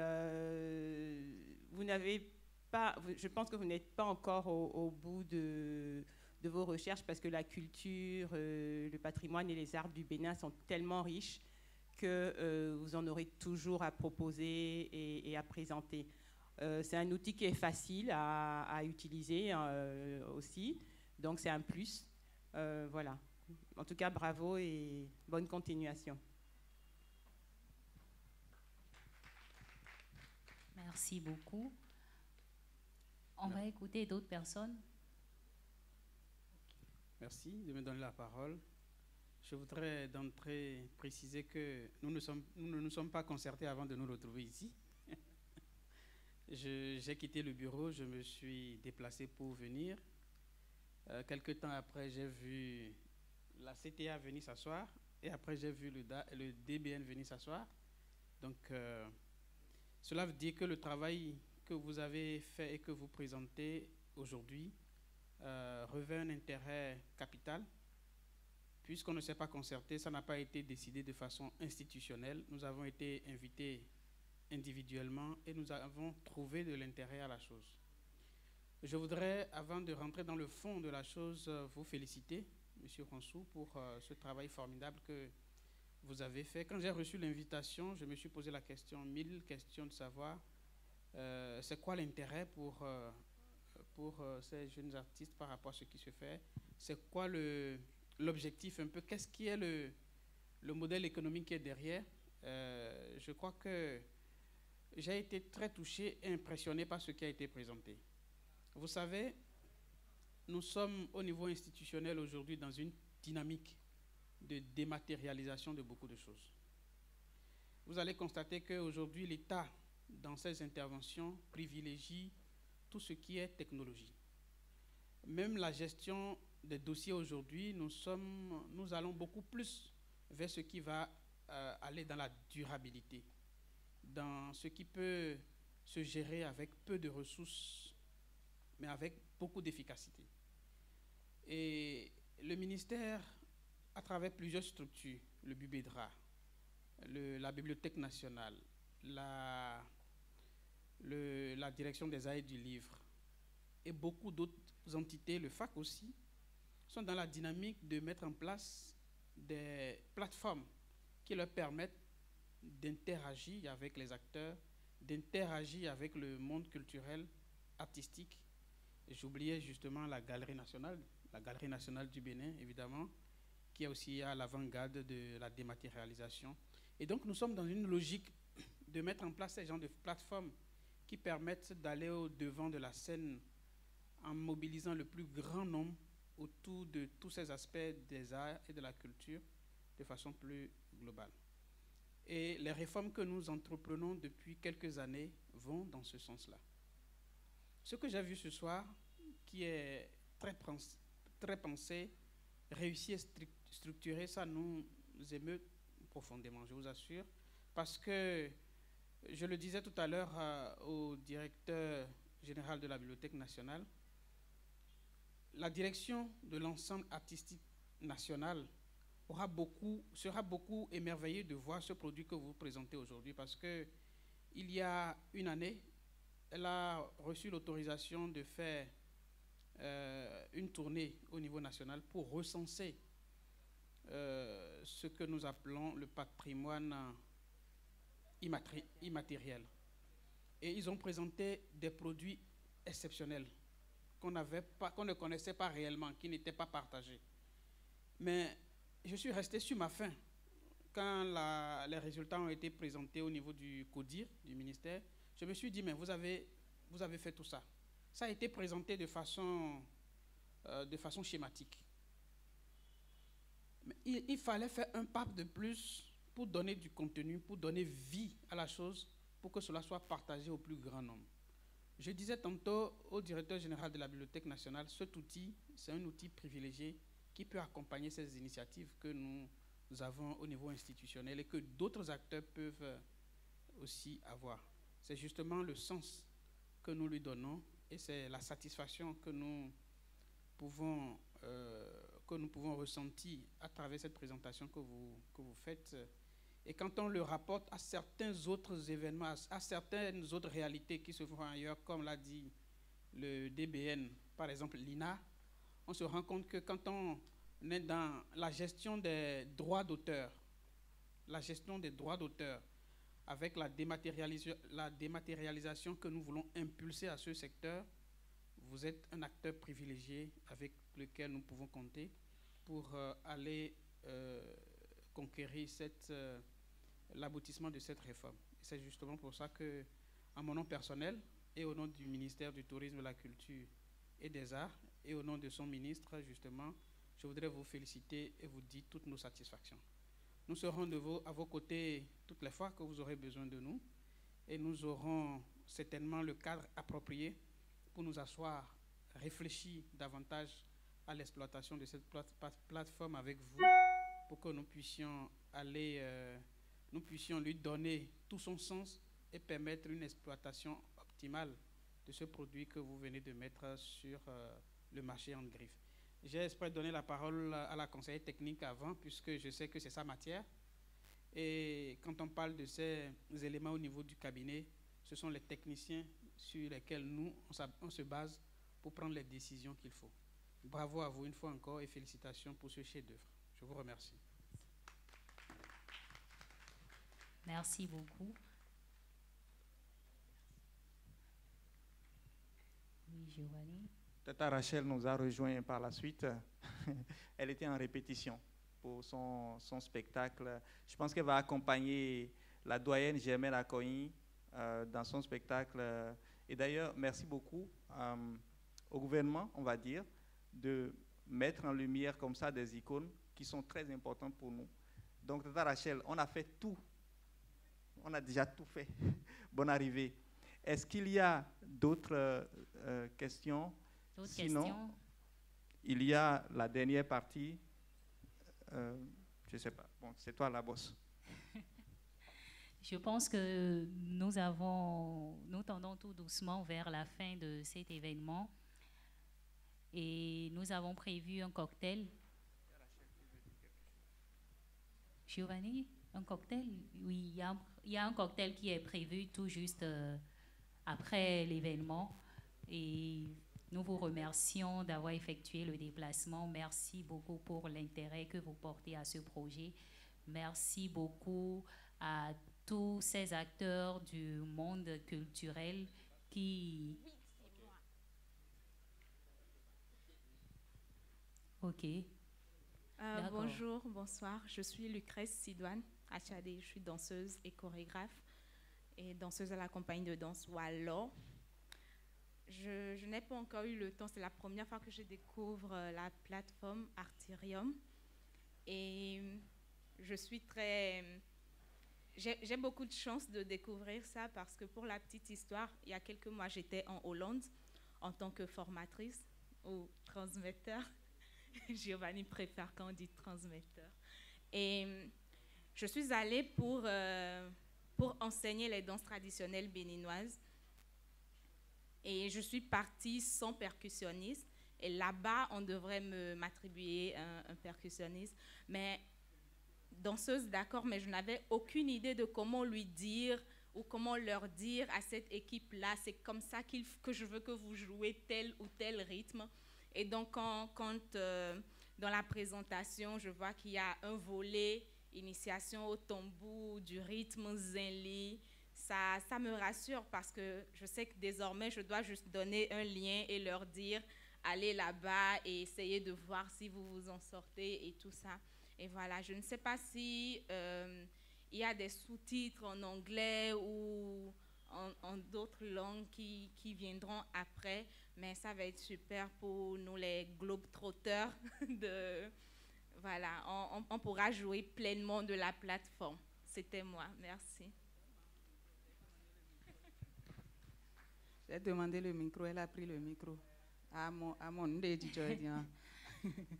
vous n'avez pas, je pense que vous n'êtes pas encore au bout de vos recherches parce que la culture, le patrimoine et les arts du Bénin sont tellement riches que vous en aurez toujours à proposer et à présenter. C'est un outil qui est facile à utiliser aussi, donc c'est un plus. Voilà. En tout cas, bravo et bonne continuation. Merci beaucoup. On va écouter d'autres personnes. Merci de me donner la parole. Je voudrais d'entrée préciser que nous ne nous sommes pas concertés avant de nous retrouver ici. J'ai quitté le bureau, je me suis déplacé pour venir. Quelque temps après, j'ai vu la CTA venir s'asseoir et après j'ai vu le DBN venir s'asseoir. Donc, cela veut dire que le travail que vous avez fait et que vous présentez aujourd'hui revêt un intérêt capital. Puisqu'on ne s'est pas concerté, ça n'a pas été décidé de façon institutionnelle. Nous avons été invités individuellement et nous avons trouvé de l'intérêt à la chose. Je voudrais, avant de rentrer dans le fond de la chose, vous féliciter, M. Ronsou, pour ce travail formidable que vous avez fait. Quand j'ai reçu l'invitation, je me suis posé la question, 1000 questions de savoir c'est quoi l'intérêt pour ces jeunes artistes par rapport à ce qui se fait. C'est quoi l'objectif un peu, qu'est-ce qui est le modèle économique qui est derrière. Je crois que j'ai été très touché et impressionné par ce qui a été présenté. Vous savez, nous sommes au niveau institutionnel aujourd'hui dans une dynamique de dématérialisation de beaucoup de choses. Vous allez constater qu'aujourd'hui, l'État, dans ses interventions, privilégie tout ce qui est technologie. Même la gestion des dossiers aujourd'hui, nous allons beaucoup plus vers ce qui va aller dans la durabilité, dans ce qui peut se gérer avec peu de ressources, mais avec beaucoup d'efficacité. Et le ministère, à travers plusieurs structures, le BUBEDRA, la Bibliothèque nationale, la direction des arts et du livre, et beaucoup d'autres entités, le FAC aussi, sont dans la dynamique de mettre en place des plateformes qui leur permettent d'interagir avec les acteurs, d'interagir avec le monde culturel, artistique. J'oubliais justement la Galerie nationale du Bénin, évidemment, qui est aussi à l'avant-garde de la dématérialisation. Et donc, nous sommes dans une logique de mettre en place ces genres de plateformes qui permettent d'aller au-devant de la scène en mobilisant le plus grand nombre autour de tous ces aspects des arts et de la culture de façon plus globale. Et les réformes que nous entreprenons depuis quelques années vont dans ce sens-là. Ce que j'ai vu ce soir, qui est très pensé, réussi et structuré, ça nous émeut profondément, je vous assure, parce que, je le disais tout à l'heure au directeur général de la Bibliothèque nationale, la direction de l'ensemble artistique national sera beaucoup émerveillée de voir ce produit que vous présentez aujourd'hui, parce qu'il y a une année, elle a reçu l'autorisation de faire une tournée au niveau national pour recenser ce que nous appelons le patrimoine immatériel. Et ils ont présenté des produits exceptionnels qu'on ne connaissait pas réellement, qui n'étaient pas partagés. Mais je suis resté sur ma faim quand les résultats ont été présentés au niveau du CODIR, du ministère. Je me suis dit, mais vous avez fait tout ça. Ça a été présenté de façon schématique. Mais il fallait faire un pas de plus pour donner du contenu, pour donner vie à la chose, pour que cela soit partagé au plus grand nombre. Je disais tantôt au directeur général de la Bibliothèque nationale, cet outil, c'est un outil privilégié qui peut accompagner ces initiatives que nous avons au niveau institutionnel et que d'autres acteurs peuvent aussi avoir. C'est justement le sens que nous lui donnons et c'est la satisfaction que nous pouvons ressentir à travers cette présentation que vous faites. Et quand on le rapporte à certains autres événements, à certaines autres réalités qui se font ailleurs, comme l'a dit le DBN, par exemple l'INA, on se rend compte que quand on est dans la gestion des droits d'auteur, avec la dématérialisation que nous voulons impulser à ce secteur, vous êtes un acteur privilégié avec lequel nous pouvons compter pour aller conquérir l'aboutissement de cette réforme. C'est justement pour ça que, à mon nom personnel et au nom du ministère du Tourisme, de la Culture et des Arts, et au nom de son ministre, justement, je voudrais vous féliciter et vous dire toutes nos satisfactions. Nous serons à vos côtés toutes les fois que vous aurez besoin de nous, et nous aurons certainement le cadre approprié pour nous asseoir, réfléchir davantage à l'exploitation de cette plateforme avec vous, pour que nous puissions lui donner tout son sens et permettre une exploitation optimale de ce produit que vous venez de mettre sur le marché en griffe. J'ai exprès donné la parole à la conseillère technique avant, puisque je sais que c'est sa matière. Et quand on parle de ces éléments au niveau du cabinet, ce sont les techniciens sur lesquels nous, on se base pour prendre les décisions qu'il faut. Bravo à vous une fois encore et félicitations pour ce chef-d'œuvre. Je vous remercie. Merci beaucoup. Oui, Giovanni. Tata Rachel nous a rejoint par la suite. Elle était en répétition pour son spectacle. Je pense qu'elle va accompagner la doyenne Germaine Akoyi dans son spectacle. Et d'ailleurs, merci beaucoup au gouvernement, on va dire, de mettre en lumière comme ça des icônes qui sont très importantes pour nous. Donc, Tata Rachel, on a fait tout. On a déjà tout fait. Bonne arrivée. Est-ce qu'il y a d'autres questions? Sinon, il y a la dernière partie. Je ne sais pas. Bon, c'est toi la bosse. Je pense que nous tendons tout doucement vers la fin de cet événement et nous avons prévu un cocktail. Giovanni, un cocktail? Oui, il y a un cocktail qui est prévu tout juste après l'événement et nous vous remercions d'avoir effectué le déplacement. Merci beaucoup pour l'intérêt que vous portez à ce projet. Merci beaucoup à tous ces acteurs du monde culturel qui... Ok. Bonjour, bonsoir. Je suis Lucrèce Sidoine Achadé. Je suis danseuse et chorégraphe et danseuse à la compagnie de danse Wallo. Je n'ai pas encore eu le temps. C'est la première fois que je découvre la plateforme Artyrium. Et je suis très... J'ai beaucoup de chance de découvrir ça parce que pour la petite histoire, il y a quelques mois, j'étais en Hollande en tant que formatrice ou transmetteur. Giovanni préfère quand on dit transmetteur. Et je suis allée pour enseigner les danses traditionnelles béninoises. Et je suis partie sans percussionniste. Et là-bas, on devrait m'attribuer un percussionniste. Mais danseuse, d'accord, mais je n'avais aucune idée de comment lui dire ou comment leur dire à cette équipe-là, c'est comme ça que je veux que vous jouez tel ou tel rythme. Et donc, quand dans la présentation, je vois qu'il y a un volet initiation au tambour, du rythme zenli, ça me rassure parce que je sais que désormais, je dois juste donner un lien et leur dire, allez là-bas et essayez de voir si vous vous en sortez et tout ça. Et voilà, je ne sais pas si il y a des sous-titres en anglais ou en d'autres langues qui viendront après, mais ça va être super pour nous les globetrotters. Voilà, on pourra jouer pleinement de la plateforme. C'était moi, merci. J'ai demandé le micro, elle a pris le micro. À mon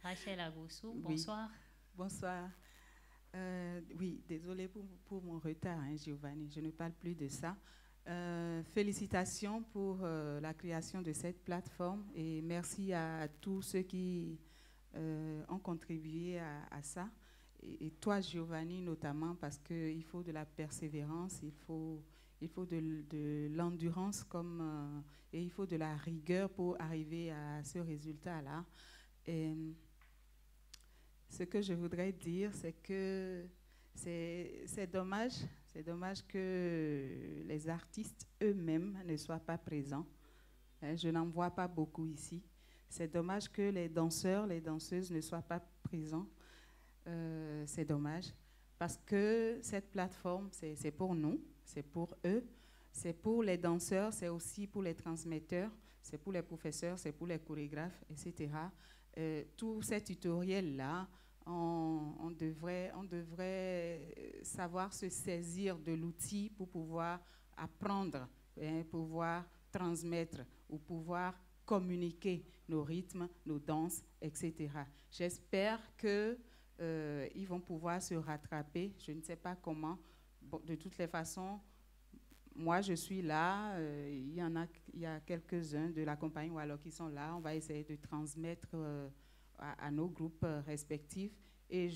Rachel Agoussou, bonsoir. Oui. Bonsoir. Oui, désolée pour mon retard, hein, Giovanni, je ne parle plus de ça. Félicitations pour la création de cette plateforme et merci à tous ceux qui ont contribué à ça. Et toi, Giovanni, notamment, parce qu'il faut de la persévérance, il faut de l'endurance et il faut de la rigueur pour arriver à ce résultat-là. Ce que je voudrais dire, c'est que c'est dommage que les artistes eux-mêmes ne soient pas présents. Je n'en vois pas beaucoup ici. C'est dommage que les danseurs, les danseuses ne soient pas présents. C'est dommage parce que cette plateforme, c'est pour nous, c'est pour eux, c'est pour les danseurs, c'est aussi pour les transmetteurs, c'est pour les professeurs, c'est pour les chorégraphes, etc. Tous ces tutoriels-là, on devrait savoir se saisir de l'outil pour pouvoir apprendre, pouvoir transmettre ou pouvoir communiquer nos rythmes, nos danses, etc. J'espère qu'ils vont pouvoir se rattraper. Je ne sais pas comment. Bon, de toutes les façons, moi, je suis là. Il y a quelques-uns de la compagnie Wallo qui sont là. On va essayer de transmettre à nos groupes respectifs. Et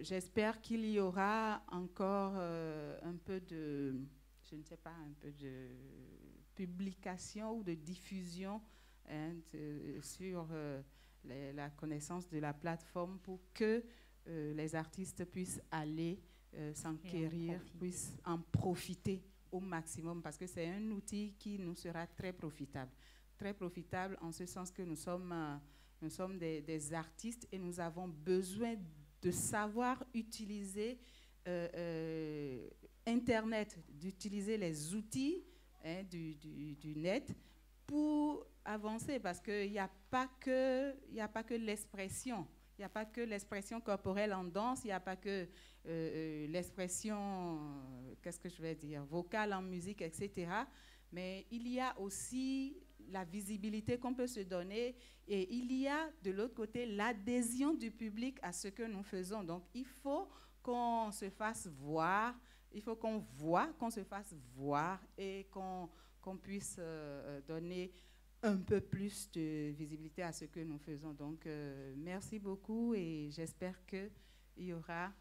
j'espère qu'il y aura encore un peu de, je ne sais pas, un peu de publication ou de diffusion sur la connaissance de la plateforme pour que les artistes puissent aller s'enquérir, puissent en profiter au maximum parce que c'est un outil qui nous sera très profitable. Très profitable en ce sens que nous sommes des artistes et nous avons besoin de savoir utiliser Internet, d'utiliser les outils du net pour avancer parce qu'il n'y a pas que l'expression, Il n'y a pas que l'expression corporelle en danse, il n'y a pas que l'expression, qu'est-ce que je vais dire, vocale en musique, etc. Mais il y a aussi la visibilité qu'on peut se donner et il y a de l'autre côté l'adhésion du public à ce que nous faisons. Donc il faut qu'on se fasse voir, il faut qu'on voit, qu'on se fasse voir et qu'on puisse donner un peu plus de visibilité à ce que nous faisons. Donc, merci beaucoup et j'espère qu'il y aura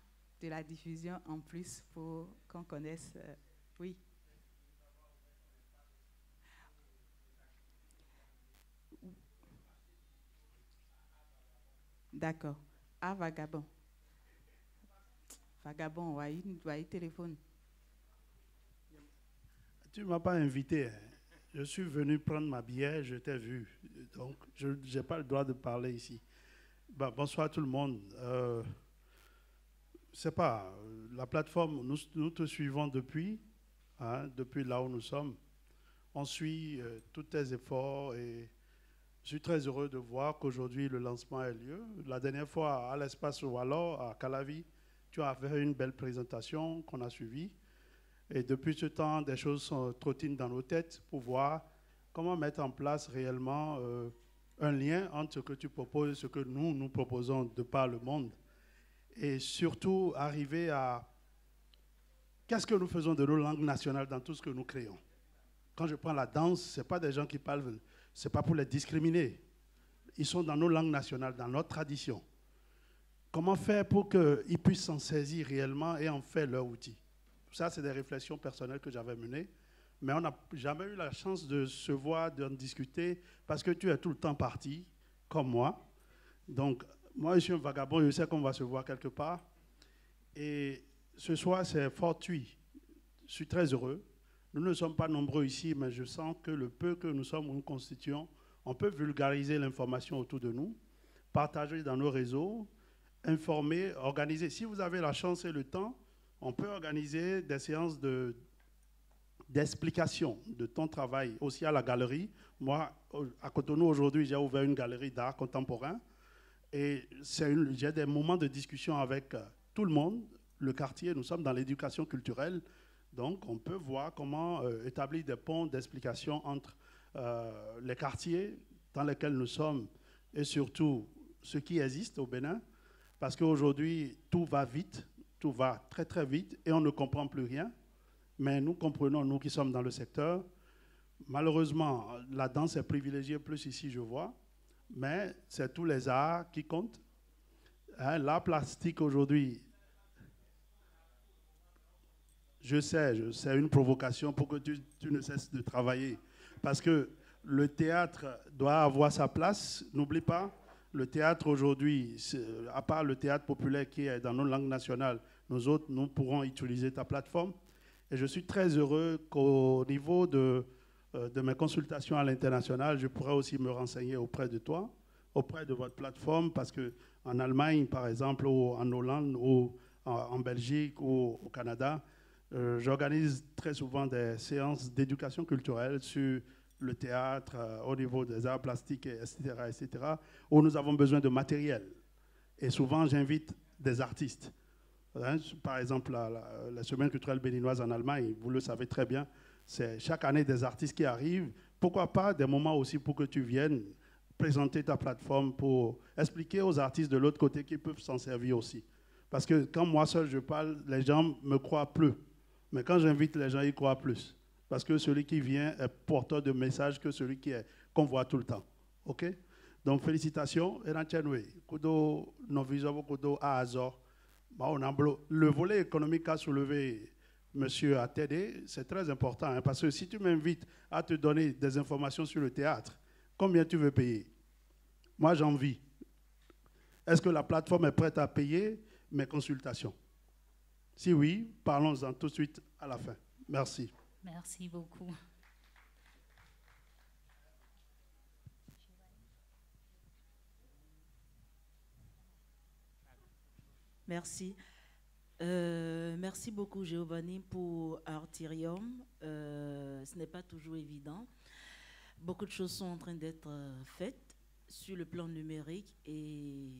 de la diffusion en plus pour qu'on connaisse. Oui. D'accord. À Vagabond. Vagabond, ouais, téléphone. Tu ne m'as pas invité, hein. Je suis venu prendre ma bière, je t'ai vu. Donc, je n'ai pas le droit de parler ici. Bonsoir tout le monde. C'est pas, la plateforme, nous te suivons depuis là où nous sommes. On suit tous tes efforts et je suis très heureux de voir qu'aujourd'hui le lancement ait lieu. La dernière fois, à l'espace Wallon, à Calavi, tu as fait une belle présentation qu'on a suivie. Et depuis ce temps, des choses trottinent dans nos têtes pour voir comment mettre en place réellement un lien entre ce que tu proposes et ce que nous proposons de par le monde. Et surtout, arriver à qu'est-ce que nous faisons de nos langues nationales dans tout ce que nous créons. Quand je prends la danse, ce n'est pas des gens qui parlent, ce n'est pas pour les discriminer. Ils sont dans nos langues nationales, dans notre tradition. Comment faire pour qu'ils puissent s'en saisir réellement et en faire leur outil? Ça, c'est des réflexions personnelles que j'avais menées, mais on n'a jamais eu la chance de se voir, d'en discuter, parce que tu es tout le temps parti, comme moi. Donc, moi, je suis un vagabond, je sais qu'on va se voir quelque part. Et ce soir, c'est fortuit. Je suis très heureux. Nous ne sommes pas nombreux ici, mais je sens que le peu que nous sommes, nous constituons, on peut vulgariser l'information autour de nous, partager dans nos réseaux, informer, organiser. Si vous avez la chance et le temps, on peut organiser des séances d'explication de ton travail aussi à la galerie. Moi, à Cotonou, aujourd'hui, j'ai ouvert une galerie d'art contemporain. Et j'ai des moments de discussion avec tout le monde, le quartier. Nous sommes dans l'éducation culturelle. Donc, on peut voir comment établir des ponts d'explication entre les quartiers dans lesquels nous sommes et surtout ce qui existe au Bénin. Parce qu'aujourd'hui, tout va vite. Tout va très, très vite et on ne comprend plus rien. Mais nous comprenons, nous qui sommes dans le secteur. Malheureusement, la danse est privilégiée plus ici, je vois. Mais c'est tous les arts qui comptent. L'art plastique aujourd'hui, je sais, c'est une provocation pour que tu ne cesses de travailler. Parce que le théâtre doit avoir sa place. N'oublie pas, le théâtre aujourd'hui, à part le théâtre populaire qui est dans nos langues nationales, nous autres, nous pourrons utiliser ta plateforme. Et je suis très heureux qu'au niveau de mes consultations à l'international, je pourrais aussi me renseigner auprès de toi, auprès de votre plateforme, parce qu'en Allemagne, par exemple, ou en Hollande, ou en Belgique, ou au Canada, j'organise très souvent des séances d'éducation culturelle sur le théâtre, au niveau des arts plastiques, etc., où nous avons besoin de matériel. Et souvent, j'invite des artistes. Par exemple, la Semaine culturelle béninoise en Allemagne, vous le savez très bien, c'est chaque année des artistes qui arrivent. Pourquoi pas des moments aussi pour que tu viennes présenter ta plateforme pour expliquer aux artistes de l'autre côté qu'ils peuvent s'en servir aussi. Parce que quand moi seul je parle, les gens me croient peu. Mais quand j'invite les gens, ils croient plus. Parce que celui qui vient est porteur de messages que celui qu'on voit tout le temps. OK? Donc, félicitations. Kudo Novizo, Kudo Aazor. Le volet économique qu'a soulevé monsieur ATD, c'est très important, hein, parce que si tu m'invites à te donner des informations sur le théâtre, combien tu veux payer? Moi, j'en vis. Est-ce que la plateforme est prête à payer mes consultations? Si oui, parlons-en tout de suite à la fin. Merci. Merci beaucoup. Merci. Merci beaucoup, Giovanni, pour Artirium. Ce n'est pas toujours évident. Beaucoup de choses sont en train d'être faites sur le plan numérique et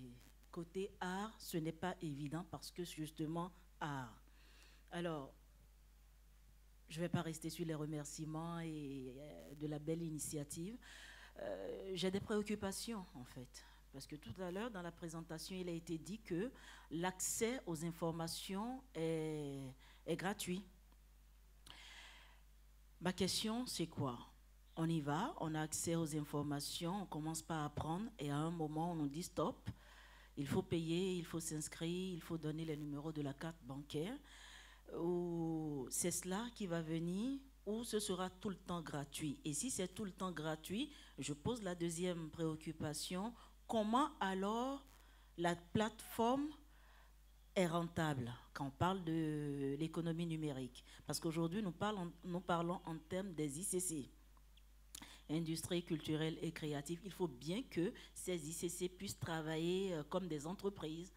côté art, ce n'est pas évident parce que justement, art. Alors, je ne vais pas rester sur les remerciements et de la belle initiative. J'ai des préoccupations, en fait. Parce que tout à l'heure, dans la présentation, il a été dit que l'accès aux informations est gratuit. Ma question, c'est quoi? On y va, on a accès aux informations, on commence par apprendre et à un moment, on nous dit stop, il faut payer, il faut s'inscrire, il faut donner les numéros de la carte bancaire. C'est cela qui va venir ou ce sera tout le temps gratuit? Et si c'est tout le temps gratuit, je pose la deuxième préoccupation. Comment alors la plateforme est rentable quand on parle de l'économie numérique? Parce qu'aujourd'hui, nous parlons en termes des ICC, industrie culturelle et créative. Il faut bien que ces ICC puissent travailler comme des entreprises.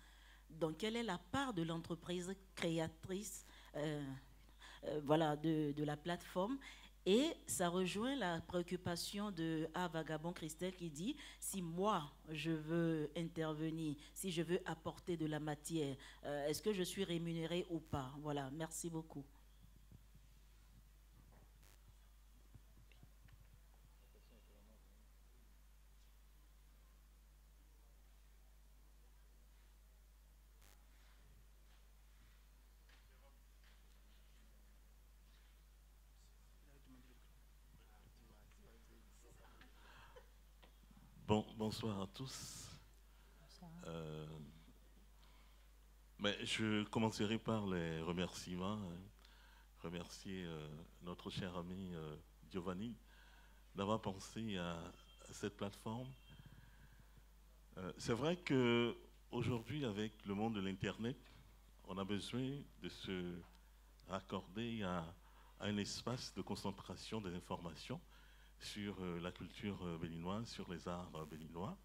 Donc, quelle est la part de l'entreprise créatrice voilà, de la plateforme? Et ça rejoint la préoccupation de Vagabond Christelle qui dit, si moi, je veux intervenir, si je veux apporter de la matière, est-ce que je suis rémunérée ou pas? Voilà, merci beaucoup. Bonsoir à tous. Je commencerai par les remerciements. Remercier notre cher ami Giovanni d'avoir pensé à cette plateforme. C'est vrai qu'aujourd'hui, avec le monde de l'Internet, on a besoin de se raccorder à un espace de concentration des informations sur la culture béninoise, sur les arts béninois,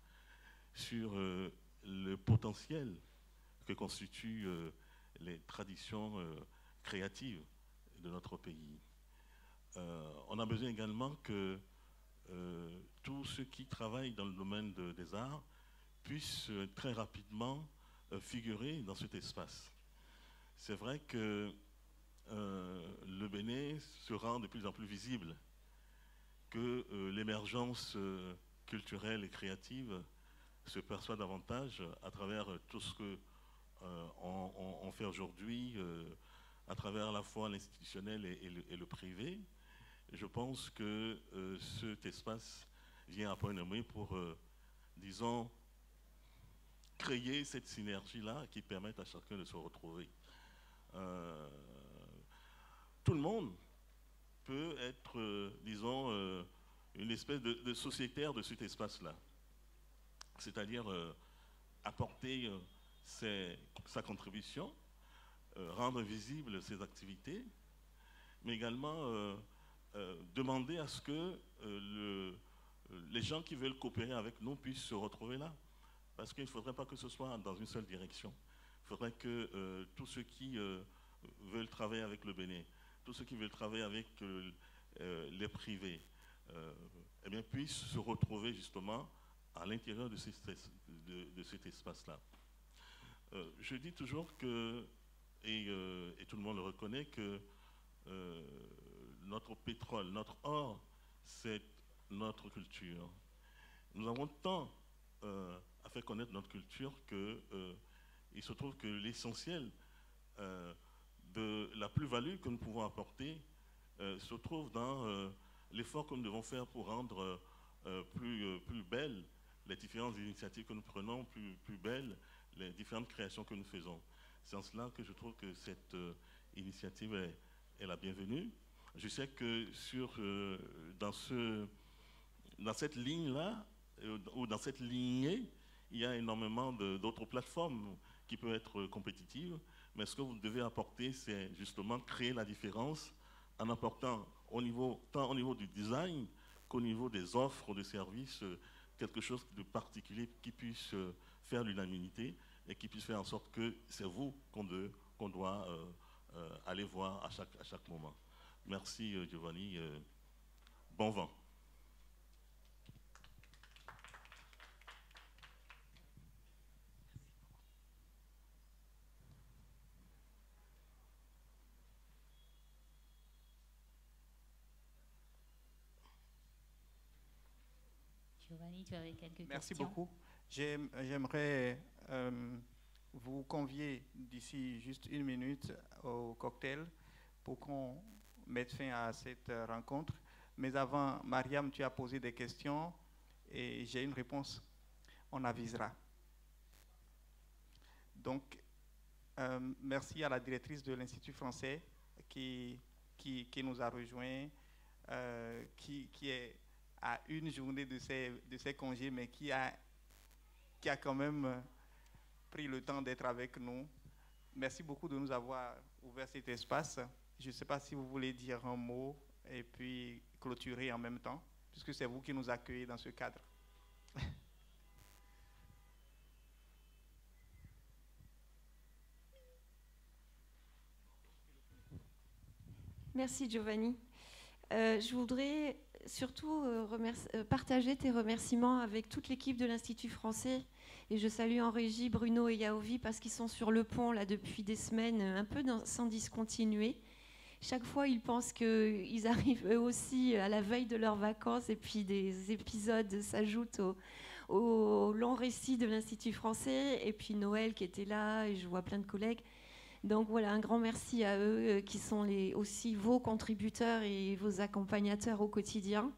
sur le potentiel que constituent les traditions créatives de notre pays. On a besoin également que tous ceux qui travaillent dans le domaine des arts puissent très rapidement figurer dans cet espace. C'est vrai que le Bénin se rend de plus en plus visible, que l'émergence culturelle et créative se perçoit davantage à travers tout ce qu'on fait aujourd'hui, à travers à la fois l'institutionnel et le privé. Je pense que cet espace vient à point nommé pour, disons, créer cette synergie-là qui permette à chacun de se retrouver. Tout le monde peut être, disons, une espèce de sociétaire de cet espace-là. C'est-à-dire apporter sa contribution, rendre visibles ses activités, mais également demander à ce que les gens qui veulent coopérer avec nous puissent se retrouver là. Parce qu'il ne faudrait pas que ce soit dans une seule direction. Il faudrait que tous ceux qui veulent travailler avec le Bénin, tous ceux qui veulent travailler avec les privés, eh bien, puissent se retrouver justement à l'intérieur de cet espace-là. Je dis toujours que, et tout le monde le reconnaît, que notre pétrole, notre or, c'est notre culture. Nous avons tant à faire connaître notre culture qu'il se trouve que l'essentiel de la plus-value que nous pouvons apporter se trouve dans l'effort que nous devons faire pour rendre plus belles les différentes initiatives que nous prenons, plus belles les différentes créations que nous faisons. C'est en cela que je trouve que cette initiative est la bienvenue. Je sais que dans cette ligne-là, ou dans cette lignée, il y a énormément d'autres plateformes qui peuvent être compétitives, mais ce que vous devez apporter, c'est justement créer la différence en apportant tant au niveau du design qu'au niveau des offres de services, quelque chose de particulier qui puisse faire l'unanimité et qui puisse faire en sorte que c'est vous qu'on doit aller voir à chaque moment. Merci Giovanni, bon vent. Giovanni, tu avais quelques questions. Merci beaucoup. J'aimerais vous convier d'ici juste 1 minute au cocktail pour qu'on mette fin à cette rencontre. Mais avant, Mariam, tu as posé des questions et j'ai une réponse. On avisera. Donc, merci à la directrice de l'Institut français qui nous a rejoints, qui est à une journée de ses congés, mais qui a quand même pris le temps d'être avec nous. Merci beaucoup de nous avoir ouvert cet espace. Je ne sais pas si vous voulez dire un mot et puis clôturer en même temps, puisque c'est vous qui nous accueillez dans ce cadre. Merci Giovanni. Je voudrais surtout partager tes remerciements avec toute l'équipe de l'Institut français. Et je salue en régie Bruno et Yaovi parce qu'ils sont sur le pont là, depuis des semaines, un peu sans discontinuer. Chaque fois, ils pensent qu'ils arrivent eux aussi à la veille de leurs vacances et puis des épisodes s'ajoutent au long récit de l'Institut français. Et puis Noël qui était là et je vois plein de collègues. Donc voilà, un grand merci à eux qui sont aussi vos contributeurs et vos accompagnateurs au quotidien.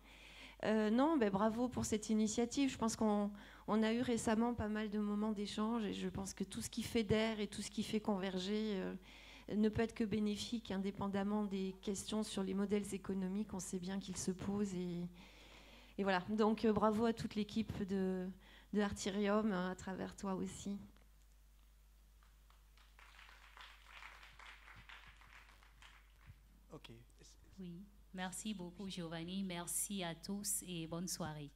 Bravo pour cette initiative. Je pense qu'on a eu récemment pas mal de moments d'échange et je pense que tout ce qui fédère et tout ce qui fait converger ne peut être que bénéfique, indépendamment des questions sur les modèles économiques. On sait bien qu'ils se posent et voilà. Donc bravo à toute l'équipe de Artirium, à travers toi aussi. Ok. Oui, merci beaucoup Giovanni, merci à tous et bonne soirée.